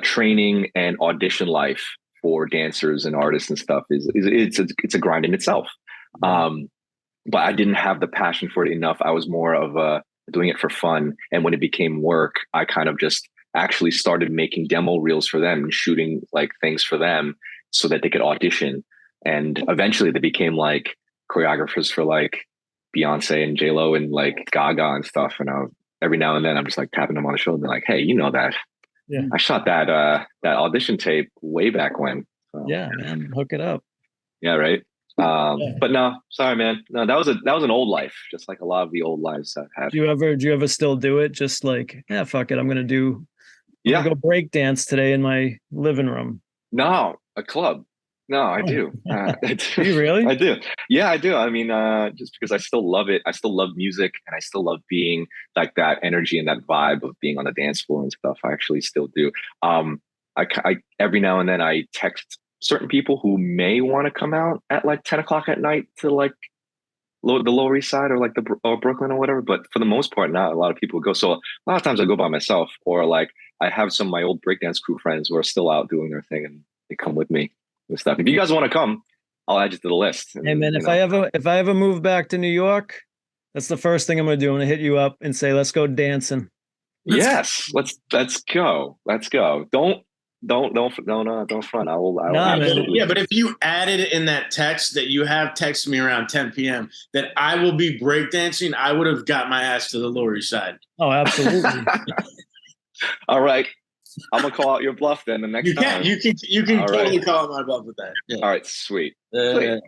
training and audition life for dancers and artists and stuff it's a grind in itself. But I didn't have the passion for it enough. I was more of doing it for fun. And when it became work, I kind of just actually started making demo reels for them and shooting like things for them so that they could audition. And eventually they became like choreographers for like Beyonce and J-Lo and like Gaga and stuff. And every now and then I'm just like tapping them on the shoulder and be like, hey, you know that. Yeah. I shot that audition tape way back when. So. Yeah, man, hook it up. Yeah, right. But no, sorry, man. No, that was an old life, just like a lot of the old lives I've had. Do you ever still do it? Just like, yeah, fuck it, I'm gonna go break dance today in my living room. No, a club. No, I do. Do you really? I do. Yeah, I do. I mean, just because I still love it. I still love music, and I still love being like that energy and that vibe of being on the dance floor and stuff. I actually still do. I every now and then I text certain people who may want to come out at like 10 o'clock at night to like the Lower East Side or like or Brooklyn or whatever. But for the most part, not a lot of people go. So a lot of times I go by myself, or like I have some of my old breakdance crew friends who are still out doing their thing and they come with me and stuff. If you guys want to come, I'll add you to the list. And, hey man, if I ever move back to New York, that's the first thing I'm going to do. I'm going to hit you up and say, let's go dancing. Yes. Let's go. Let's go. Don't front. I will. Yeah, but if you added in that text that you have texted me around 10 p.m. that I will be breakdancing, I would have got my ass to the Lower East Side. Oh, absolutely. All right. I'm gonna call out your bluff then the next time. You can totally call out my bluff with that. Yeah. All right, sweet. Do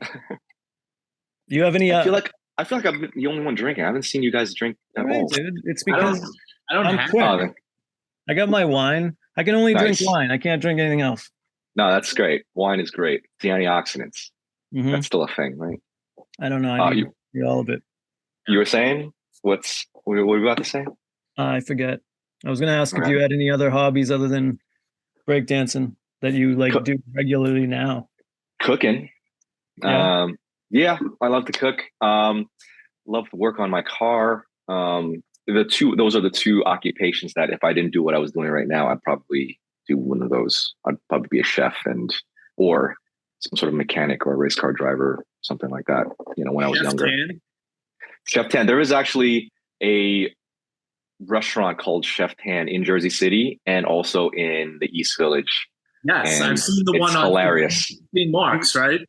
you have any? I feel like I'm the only one drinking. I haven't seen you guys drink at all. Dude. It's because I'm quick. I got my wine. I can only drink wine. I can't drink anything else. No, that's great. Wine is great. The antioxidants. Mm-hmm. That's still a thing, right? I don't know. I need all of it. You were saying? What were you about to say? I forget. I was going to ask if you had any other hobbies other than breakdancing that you like do regularly now. Cooking. Yeah, I love to cook. Love to work on my car. Those are the two occupations that if I didn't do what I was doing right now, I'd probably do one of those. I'd probably be a chef or some sort of mechanic or a race car driver, something like that. You know, when I was younger. Chef Tan. There is actually a restaurant called Chef Tan in Jersey City and also in the East Village. Yes, I've seen the one on hilarious. St. Mark's, right?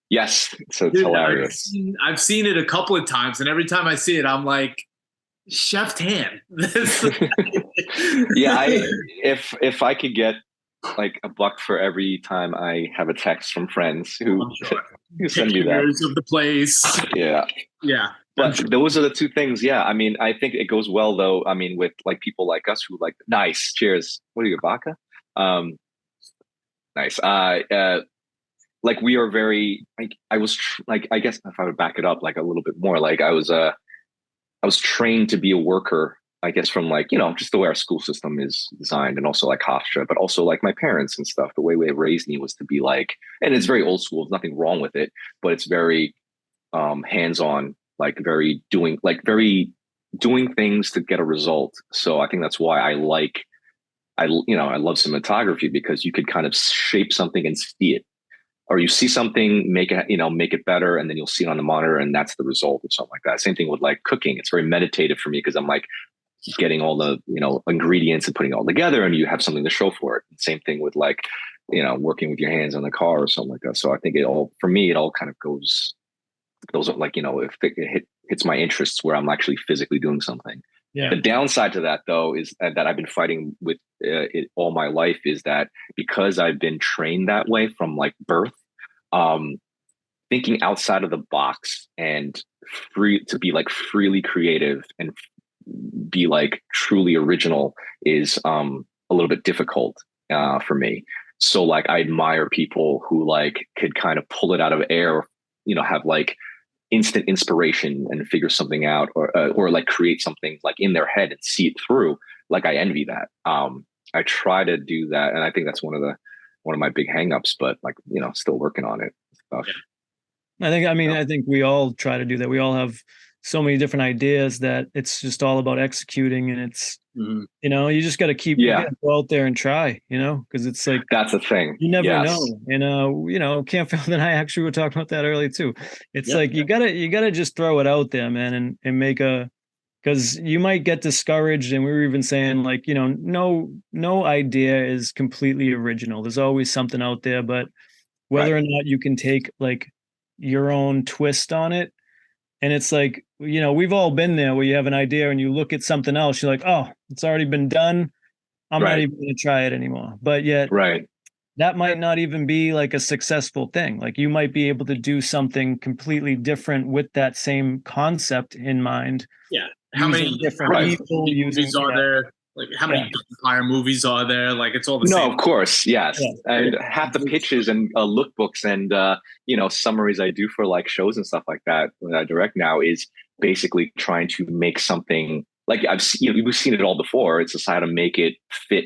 Yes, so it's hilarious. I've seen it a couple of times, and every time I see it, I'm like, Chef Tan. Yeah, if I could get like $1 for every time I have a text from friends who send me that of the place. Yeah. But those are the two things. Yeah, I mean, I think it goes well though. I mean, with like people like us who like nice. Cheers. What are you, vodka? Nice. Like we are very. I was I guess if I would back it up like a little bit more, like I was trained to be a worker. I guess from like, you know, just the way our school system is designed, and also like Hofstra, but also like my parents and stuff. The way they raised me was to be like, and it's very old school. There's nothing wrong with it, but it's very hands-on. Like very doing things to get a result. So I think that's why I love cinematography, because you could kind of shape something and see it, or you see something, make it better, and then you'll see it on the monitor, and that's the result or something like that. Same thing with like cooking. It's very meditative for me because I'm like getting all the ingredients and putting it all together, and you have something to show for it. Same thing with like working with your hands on the car or something like that. So I think it all kind of goes those are like, if it hits my interests where I'm actually physically doing something. Yeah. The downside to that, though, is that I've been fighting with it all my life, is that because I've been trained that way from like birth, thinking outside of the box and like freely creative and be like truly original is a little bit difficult for me. So like I admire people who like could kind of pull it out of air, have like instant inspiration and figure something out, or like create something like in their head and see it through. Like I envy that. I try to do that, and I think that's one of my big hangups, but like, still working on it. Stuff. I think we all try to do that. We all have so many different ideas that it's just all about executing, and it's, you just got to keep go out there and try, because it's like, that's the thing. You never know. And, Camp Found, and I actually were talking about that earlier too. It's like, you gotta just throw it out there, man, and make because you might get discouraged. And we were even saying like, no idea is completely original. There's always something out there, but whether or not you can take like your own twist on it. And it's like, we've all been there where you have an idea and you look at something else, you're like, oh, it's already been done. I'm not even going to try it anymore. But yet that might not even be like a successful thing. Like you might be able to do something completely different with that same concept in mind. Yeah. How many different people movies are there? Like how many vampire movies are there? Like it's all the same. No, of course, yes. Yeah. And half the pitches and lookbooks and summaries I do for like shows and stuff like that when I direct now is basically trying to make something like we've seen it all before. It's just how to make it fit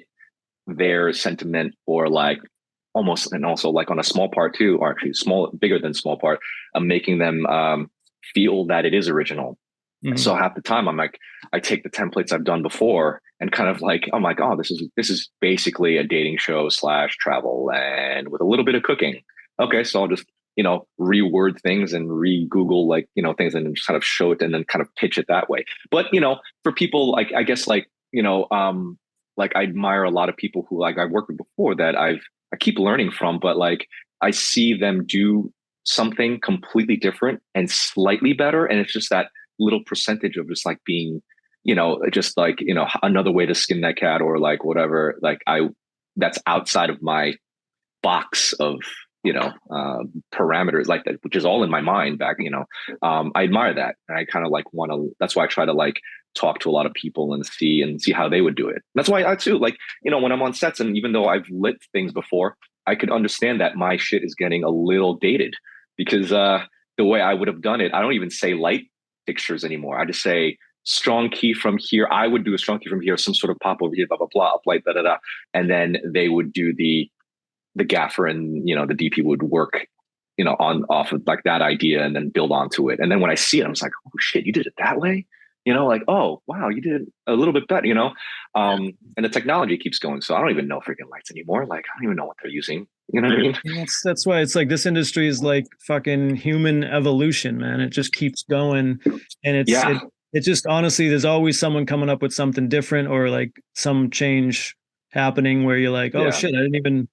their sentiment, or like almost, and also like on a small part too, or actually bigger than small part, making them feel that it is original. Mm-hmm. So half the time I'm like, I take the templates I've done before and kind of like, I'm like, oh, this is basically a dating show / travel and with a little bit of cooking. Okay, so I'll just, reword things and re-Google like, things and just kind of show it and then kind of pitch it that way. But, for people like, I guess like, like I admire a lot of people who like I've worked with before that I keep learning from, but like I see them do something completely different and slightly better. And it's just that little percentage of just like being, just like, another way to skin that cat, or like whatever, like that's outside of my box of, parameters like that, which is all in my mind back, I admire that. And I kind of like that's why I try to like talk to a lot of people and see how they would do it. That's why I too, like, when I'm on sets, and even though I've lit things before, I could understand that my shit is getting a little dated because the way I would have done it, I don't even say light fixtures anymore. I just say strong key from here. I would do a strong key from here, some sort of pop over here, blah, blah, blah, uplight, da, da, da. And then they would do the gaffer and, the DP would work, off of like that idea and then build onto it. And then when I see it, I was like, oh shit, you did it that way? Like, oh, wow, you did it a little bit better, and the technology keeps going. So I don't even know freaking lights anymore. Like, I don't even know what they're using. You know what I mean? That's why it's like this industry is like fucking human evolution, man. It just keeps going. And it's just honestly, there's always someone coming up with something different or like some change happening where you're like, oh shit, I didn't even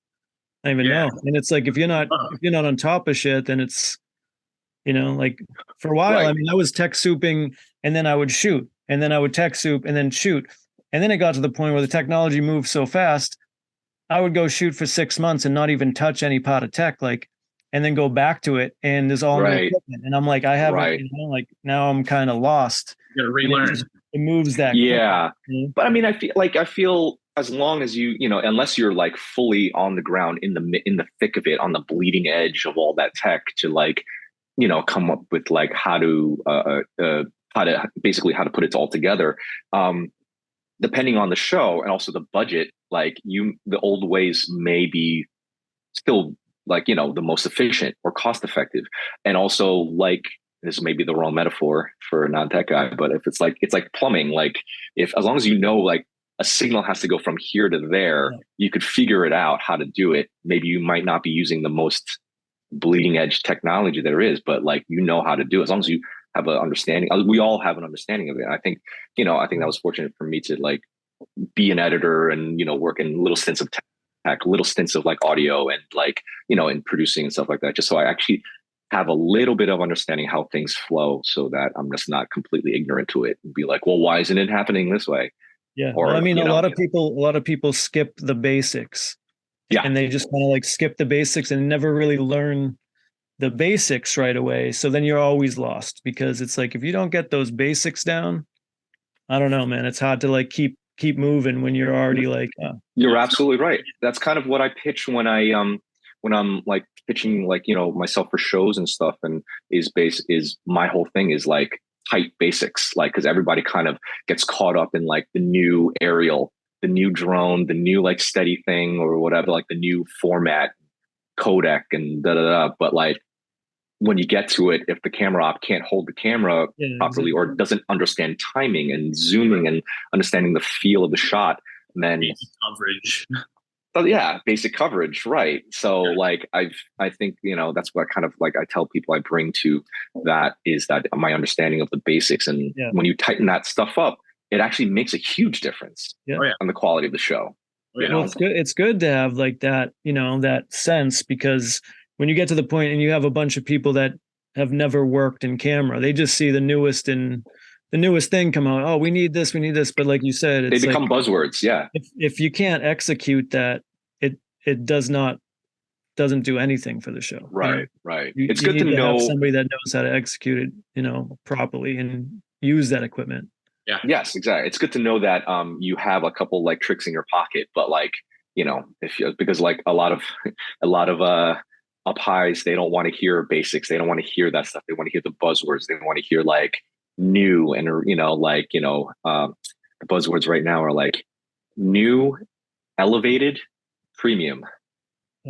know. And it's like if you're not on top of shit, then it's like for a while, I mean, I was tech souping and then I would shoot and then I would tech soup and then shoot. And then it got to the point where the technology moved so fast, I would go shoot for 6 months and not even touch any part of tech, like, and then go back to it. And there's all new equipment. And I'm like, I haven't, like now I'm kind of lost. You gotta relearn. It moves that. Yeah. Quickly. But I mean, I feel as long as you, unless you're like fully on the ground in the thick of it, on the bleeding edge of all that tech to like, come up with like how to put it all together. Depending on the show and also the budget, like the old ways may be still like, the most efficient or cost effective. And also like, this may be the wrong metaphor for a non-tech guy, but if it's like plumbing, like as long as like a signal has to go from here to there, you could figure it out how to do it. Maybe you might not be using the most bleeding edge technology there is, but like, how to do it as long as you have an understanding. We all have an understanding of it. I think that was fortunate for me to like be an editor and, work in little stints of tech, little stints of like audio and like, in producing and stuff like that, just so I actually have a little bit of understanding how things flow so that I'm just not completely ignorant to it and be like, well, why isn't it happening this way? Yeah. Or, well, I mean, a lot of people skip the basics. Yeah. And they just kind of like skip the basics and never really learn the basics right away. So then you're always lost, because it's like, if you don't get those basics down, I don't know, man, it's hard to like keep moving when you're already like, you're absolutely right. That's kind of what I pitch when I'm like pitching, like, you know, myself for shows and stuff, and is my whole thing is like tight basics, like, because everybody kind of gets caught up in like the new aerial, the new drone, the new like steady thing or whatever, like the new format, codec and but like when you get to it, if the camera op can't hold the camera properly, or doesn't understand timing and zooming and understanding the feel of the shot, then basic coverage. Oh yeah, basic coverage, right? So like I think, you know, that's what kind of like I tell people I bring to that, is that my understanding of the basics, and when you tighten that stuff up, it actually makes a huge difference on the quality of the show. Well, it's good to have like that, you know, that sense, because when you get to the point and you have a bunch of people that have never worked in camera, they just see the newest thing come out. Oh, we need this. But like you said, it's they become like, buzzwords. Yeah. If you can't execute that, it doesn't do anything for the show. Right. You know? Right. It's good to know somebody that knows how to execute it, you know, properly and use that equipment. Yeah. Yes, exactly. It's good to know that you have a couple like tricks in your pocket, but like, you know, because like a lot of up highs, they don't want to hear basics. They don't want to hear that stuff. They want to hear the buzzwords. They want to hear like new, and you know, like, you know, the buzzwords right now are like new, elevated, premium.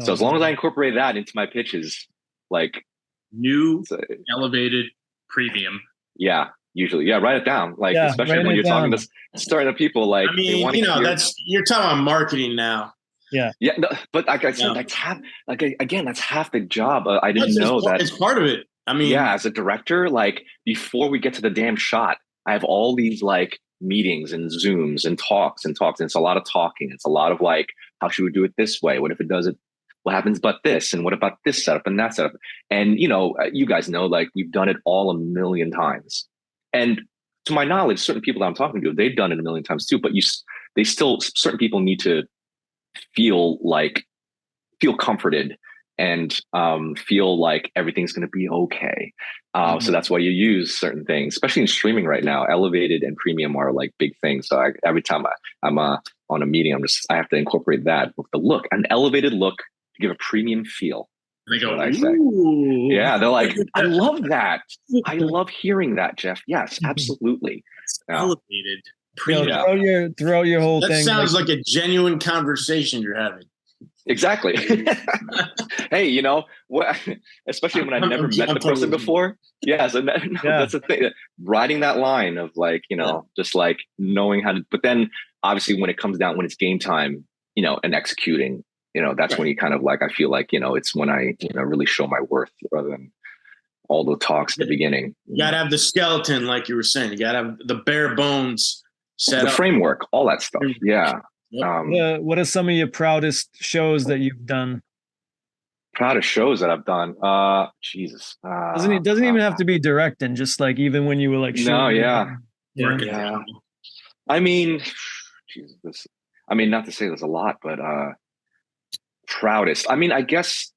So as long as I incorporate that into my pitches, like new, elevated, premium. Yeah, usually, write it down. Like, especially when you're talking to starting to people, like, I mean, you know, you're talking about marketing now. Yeah. No, but like I said, that's half. Like again, that's half the job. I didn't know that it's part of it. I mean, as a director, like before we get to the damn shot, I have all these like meetings and Zooms and talks. And it's a lot of talking. It's a lot of like, how should we do it this way? What if it does it? What happens but this? And what about this setup and that setup? And you know, you guys know, like we've done it all a million times. And to my knowledge, certain people that I'm talking to, they've done it a million times too. But certain people need to feel comforted and feel like everything's going to be okay. So that's why you use certain things, especially in streaming right now. Elevated and premium are like big things. So every time I'm on a meeting, I have to incorporate that with the look, an elevated look to give a premium feel. They go, I say. Yeah, they're like, I love that. I love hearing that, Jeff. Yes, absolutely. Elevated. Throw your whole thing. That sounds like a genuine conversation you're having. Exactly. Hey, you know what? Especially when I've never met the person before. Yeah, so that's the thing. Riding that line of like, you know, just like knowing how to. But then, obviously, when it comes down, when it's game time, you know, and executing, you know, that's when you kind of like, I feel like, you know, it's when I, you know, really show my worth rather than all the talks at the beginning. You gotta have the skeleton, like you were saying. You gotta have the bare bones. The framework, all that stuff. Yeah. What are some of your proudest shows that you've done? Proudest shows that I've done. Jesus. Doesn't even have to be directing, just like even when you were like shooting. Yeah. I mean, Jesus, not to say there's a lot, but proudest. I mean, I guess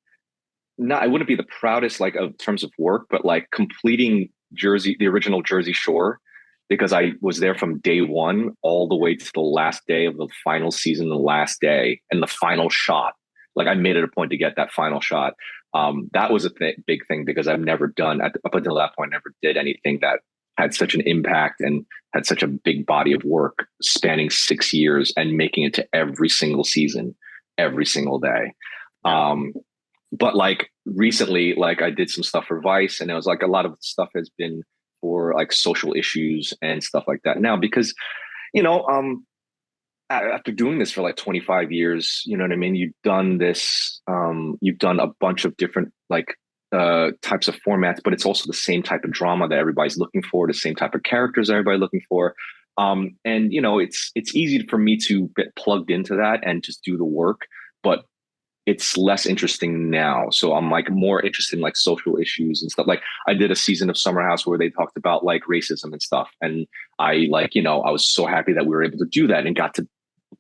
I wouldn't be the proudest like of terms of work, but like completing the original Jersey Shore, because I was there from day one all the way to the last day of the final season, the last day, and the final shot. Like I made it a point to get that final shot. That was a big thing, because I've never done, up until that point, never did anything that had such an impact and had such a big body of work spanning 6 years and making it to every single season, every single day. But like recently, like I did some stuff for Vice, and it was like a lot of stuff has been for like social issues and stuff like that now, because, you know, after doing this for like 25 years, you know what I mean? You've done this, you've done a bunch of different like types of formats, but it's also the same type of drama that everybody's looking for, the same type of characters everybody's looking for. And, you know, it's easy for me to get plugged into that and just do the work. But it's less interesting now. So I'm like more interested in like social issues and stuff. Like I did a season of Summer House where they talked about like racism and stuff. And I like, you know, I was so happy that we were able to do that and got to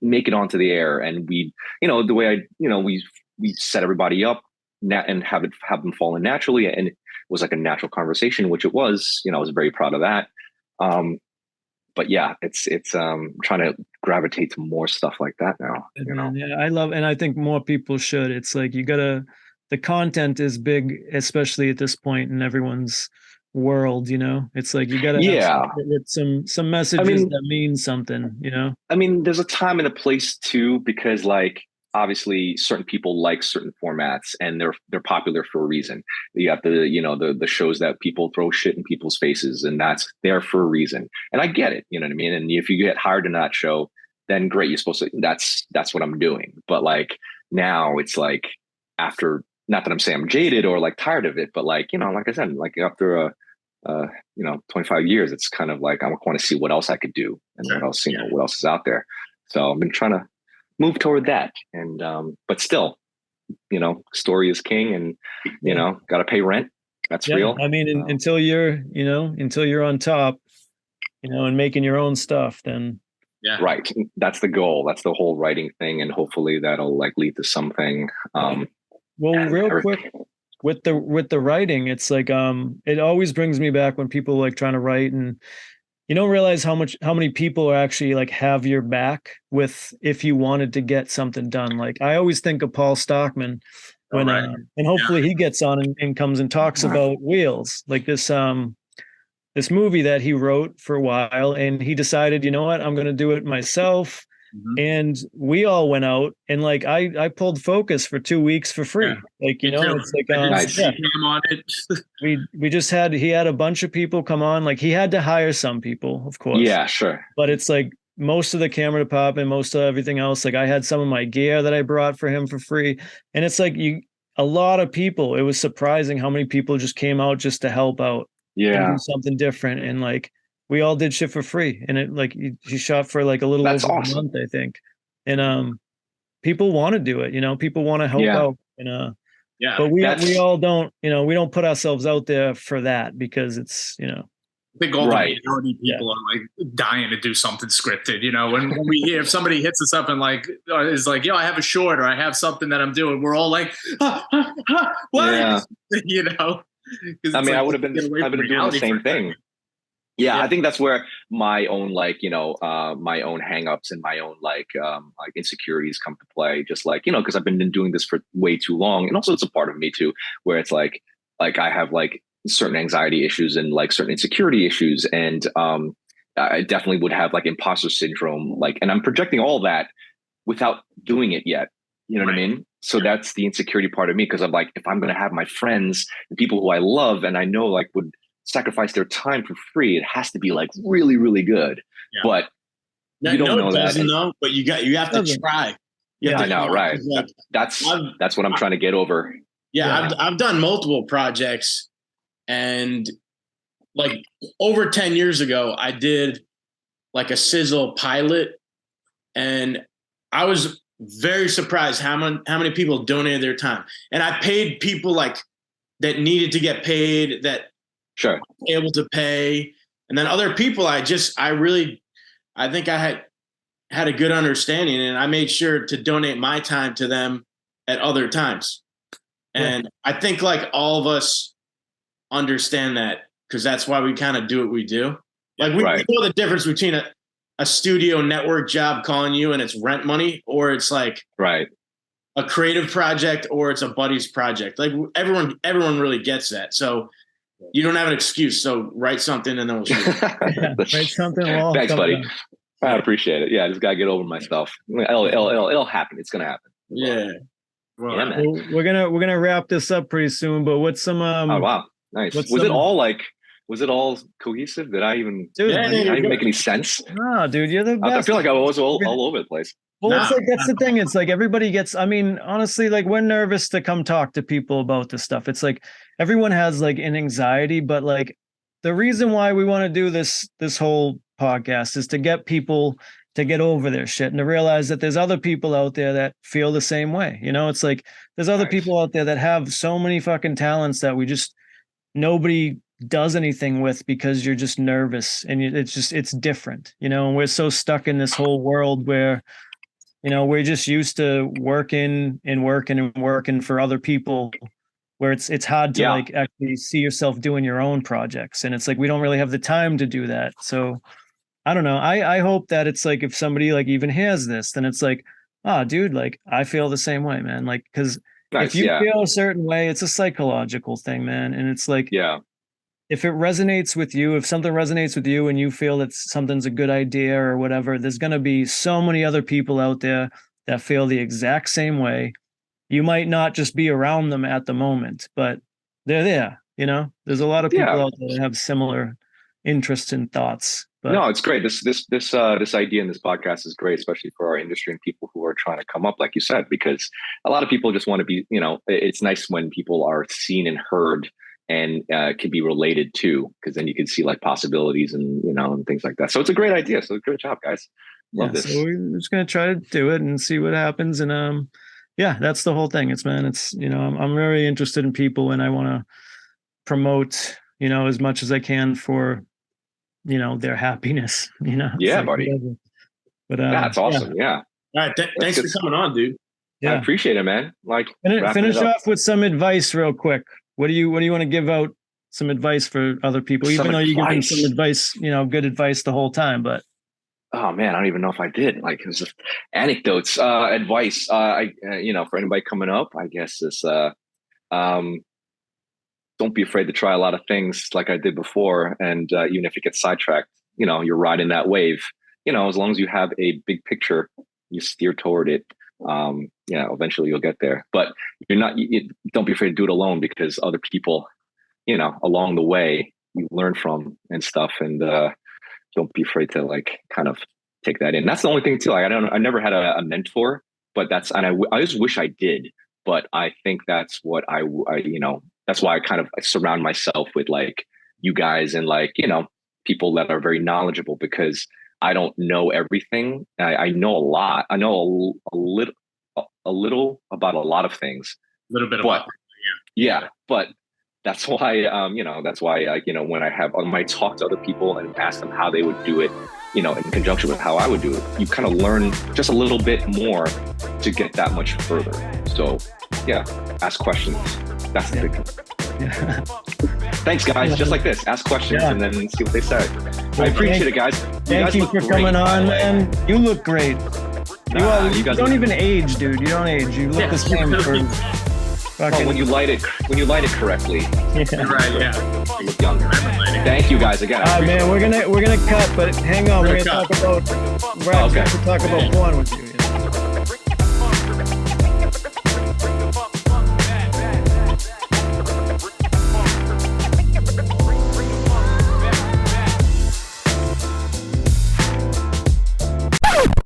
make it onto the air. And we, you know, the way we set everybody up and have them fall in naturally. And it was like a natural conversation, which it was, you know, I was very proud of that. But yeah, it's trying to gravitate to more stuff like that now. You know? Yeah, I love, and I think more people should. It's like the content is big, especially at this point in everyone's world. You know, it's like you gotta with some messages that mean something. You know, I mean, there's a time and a place too, because like obviously certain people like certain formats and they're popular for a reason. You have the shows that people throw shit in people's faces, and that's there for a reason. And I get it, you know what I mean? And if you get hired in that show, then great, you're supposed to, that's what I'm doing. But like now it's like after, not that I'm saying I'm jaded or like tired of it, but like, you know, like I said, like after 25 years, it's kind of like I want to see what else I could do and what else, what else is out there. So I've been trying to move toward that. And, but still, you know, story is king, and, you know, got to pay rent. That's real. I mean, until you're on top, you know, and making your own stuff, then. Yeah. Right. That's the goal. That's the whole writing thing. And hopefully that'll like lead to something. Real quick with the writing, it's like, it always brings me back when people like trying to write and you don't realize how many people are actually like have your back with, if you wanted to get something done. Like I always think of Paul Stockman when, and hopefully he gets on and comes and talks about Wheels, like this movie that he wrote for a while, and he decided, you know what, I'm going to do it myself. Mm-hmm. And we all went out and like I pulled Focus for 2 weeks for free. Like, you know, it's like on it. we just he had a bunch of people come on. Like he had to hire some people, of course. Yeah, sure. But it's like most of the camera department, most of everything else. Like I had some of my gear that I brought for him for free. And it's like a lot of people, it was surprising how many people just came out just to help out. Yeah. And do something different. And like we all did shit for free, and it like he shot for like a little over a month, I think. And people want to do it, you know, people want to help out, and but we all don't, you know, we don't put ourselves out there for that because it's, you know, I think all the majority people are like dying to do something scripted, you know. When we hear if somebody hits us up and like is like, yo, I have a short or I have something that I'm doing, we're all like, what? Yeah. You know. I mean, I've been doing the same thing. Yeah, I think that's where my own like, you know, my own hangups and my own like insecurities come to play. Just like, you know, because I've been doing this for way too long, and also it's a part of me too, where it's like I have like certain anxiety issues and like certain insecurity issues, and I definitely would have like imposter syndrome, like, and I'm projecting all that without doing it yet. You know what I mean? So that's the insecurity part of me, because I'm like, if I'm going to have my friends, the people who I love and I know like would sacrifice their time for free, it has to be like really, really good. Yeah. But you don't know that. No, but you have to try. I know, right? Like, that's what I'm trying to get over. Yeah, I've done multiple projects, and like over 10 years ago, I did like a sizzle pilot, and I was very surprised how many people donated their time. And I paid people like that needed to get paid, that sure able to pay. And then other people, I think I had a good understanding, and I made sure to donate my time to them at other times. And I think like all of us understand that, because that's why we kind of do what we do. Like we know the difference between a studio network job calling you and it's rent money, or it's like a creative project, or it's a buddy's project. Like everyone really gets that. So you don't have an excuse. So write something and then we'll shoot it. Write something. Thanks, buddy. I appreciate it. Yeah, I just gotta get over myself. It'll happen. It's gonna happen. Yeah. Well, we're gonna wrap this up pretty soon. But what's some? Oh wow, nice. Was it all cohesive? Did I even? Dude, I didn't make any sense? No, dude, you're the best. I feel like I was all over the place. Well, it's like that's the thing. It's like everybody gets. I mean, honestly, like we're nervous to come talk to people about this stuff. It's like everyone has like an anxiety, but like the reason why we want to do this whole podcast is to get people to get over their shit and to realize that there's other people out there that feel the same way. You know, it's like there's other people out there that have so many fucking talents that nobody does anything with because you're just nervous and it's different, you know, and we're so stuck in this whole world where, you know, we're just used to working for other people, where it's hard to like actually see yourself doing your own projects. And it's like, we don't really have the time to do that. So I don't know. I hope that it's like, if somebody like even hears this, then it's like, dude, like I feel the same way, man. Like, cause if you feel a certain way, it's a psychological thing, man. And it's like, if it resonates with you, if something resonates with you and you feel that something's a good idea or whatever, there's going to be so many other people out there that feel the exact same way. You might not just be around them at the moment, but they're there, you know, there's a lot of people out there that have similar interests and thoughts. But no, it's great. This idea in this podcast is great, especially for our industry and people who are trying to come up, like you said, because a lot of people just want to be, you know, it's nice when people are seen and heard and can be related to, because then you can see like possibilities and, you know, and things like that. So it's a great idea. So great job, guys. Love this. So we're just going to try to do it and see what happens. And that's the whole thing. It's, you know, I'm very interested in people and I want to promote, you know, as much as I can for, you know, their happiness, you know? Yeah, buddy. But that's awesome. Yeah. All right. Thanks for coming on, dude. Yeah. I appreciate it, man. Like finish off with some advice real quick. What do you want to give out some advice for other people, even though you give them some advice, you know, good advice the whole time, but. Oh man, I don't even know if I did. Like, it was just anecdotes, advice. You know, for anybody coming up, I guess is, don't be afraid to try a lot of things like I did before. And even if you get sidetracked, you know, you're riding that wave, you know, as long as you have a big picture, you steer toward it. Eventually you'll get there, but don't be afraid to do it alone, because other people, you know, along the way you learn from and stuff. And don't be afraid to like kind of take that in. That's the only thing too. Like, I never had a mentor, but I just wish I did, but I think that's what I you know, that's why I kind of surround myself with like you guys and like, you know, people that are very knowledgeable, because I don't know everything. I know a lot. I know a little about a lot of things. A little bit about but that's why you know, that's why you know, when I might talk to other people and ask them how they would do it, you know, in conjunction with how I would do it, you kind of learn just a little bit more to get that much further. So yeah, ask questions. That's the big thing. Yeah. Thanks, guys. Just like this, ask questions and then see what they say. I appreciate it, guys. Thank you for coming on, man. You look great. You don't even age, dude. You don't age. You look the same for fucking. When you light it correctly. You're right. Yeah. You look younger. Thank you, guys, again. Man, we're gonna cut, but hang on. We're gonna talk about. We're gonna talk about porn with you.